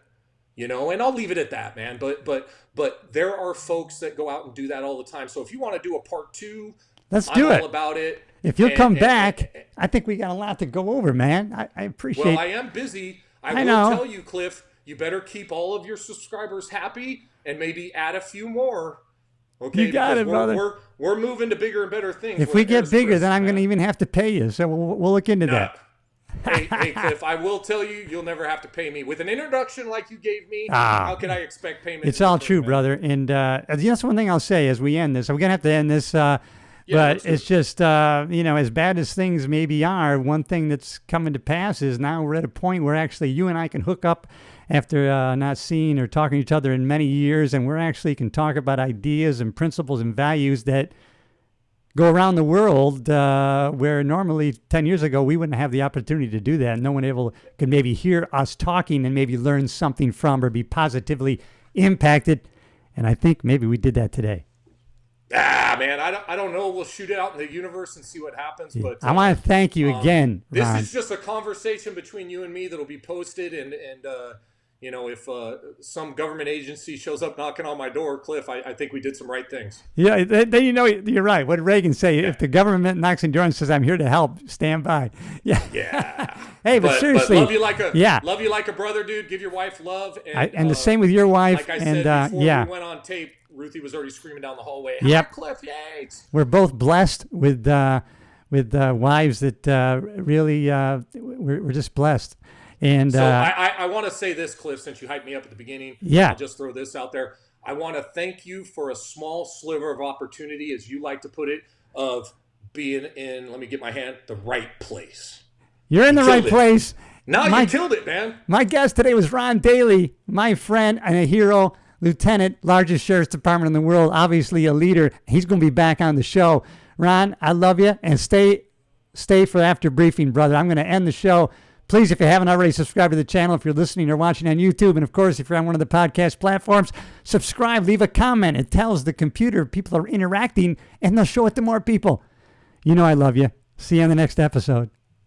You know, and I'll leave it at that, man. But there are folks that go out and do that all the time. So if you want to do a part 2, let's do it. All about it. If you'll come back, I think we got a lot to go over, man. I appreciate. Well, I am busy. I will tell you, Cliff, you better keep all of your subscribers happy and maybe add a few more. Okay, you got it, brother. We're moving to bigger and better things. If we get bigger, then I'm going to even have to pay you. So we'll look into that. Hey, Cliff, I will tell you, you'll never have to pay me. With an introduction like you gave me, how can I expect payment? It's all true, brother. And that's one thing I'll say as we end this. We're going to have to end this, but it's just, as bad as things maybe are, one thing that's coming to pass is now we're at a point where actually you and I can hook up after not seeing or talking to each other in many years, and we're actually can talk about ideas and principles and values that go around the world where normally 10 years ago we wouldn't have the opportunity to do that. And no one could maybe hear us talking and maybe learn something from or be positively impacted. And I think maybe we did that today. Man, I don't know. We'll shoot it out in the universe and see what happens. Yeah. But I want to thank you again, This Ron. is just a conversation between you and me that'll be posted, and if some government agency shows up knocking on my door, Cliff, I think we did some right things. Yeah, then you're right. What did Reagan say? Yeah. If the government knocks on your door and says, "I'm here to help," stand by. Yeah. Yeah. Hey, but seriously, love you like a brother, dude. Give your wife love, and the same with your wife. Like I said before we went on tape, Ruthie was already screaming down the hallway. Yep. Hi, Cliff Yates. We're both blessed with wives that really we're just blessed. And so I want to say this, Cliff, since you hyped me up at the beginning. Yeah. I'll just throw this out there. I want to thank you for a small sliver of opportunity, as you like to put it, of being in, let me get my hand, the right place. You're in the right place. No, you killed it, man. My guest today was Ron Daly, my friend and a hero, lieutenant, largest sheriff's department in the world, obviously a leader. He's going to be back on the show. Ron, I love you, and stay for after briefing, brother. I'm going to end the show. Please, if you haven't already, subscribe to the channel if you're listening or watching on YouTube. And, of course, if you're on one of the podcast platforms, subscribe, leave a comment. It tells the computer people are interacting, and they'll show it to more people. You know I love you. See you on the next episode.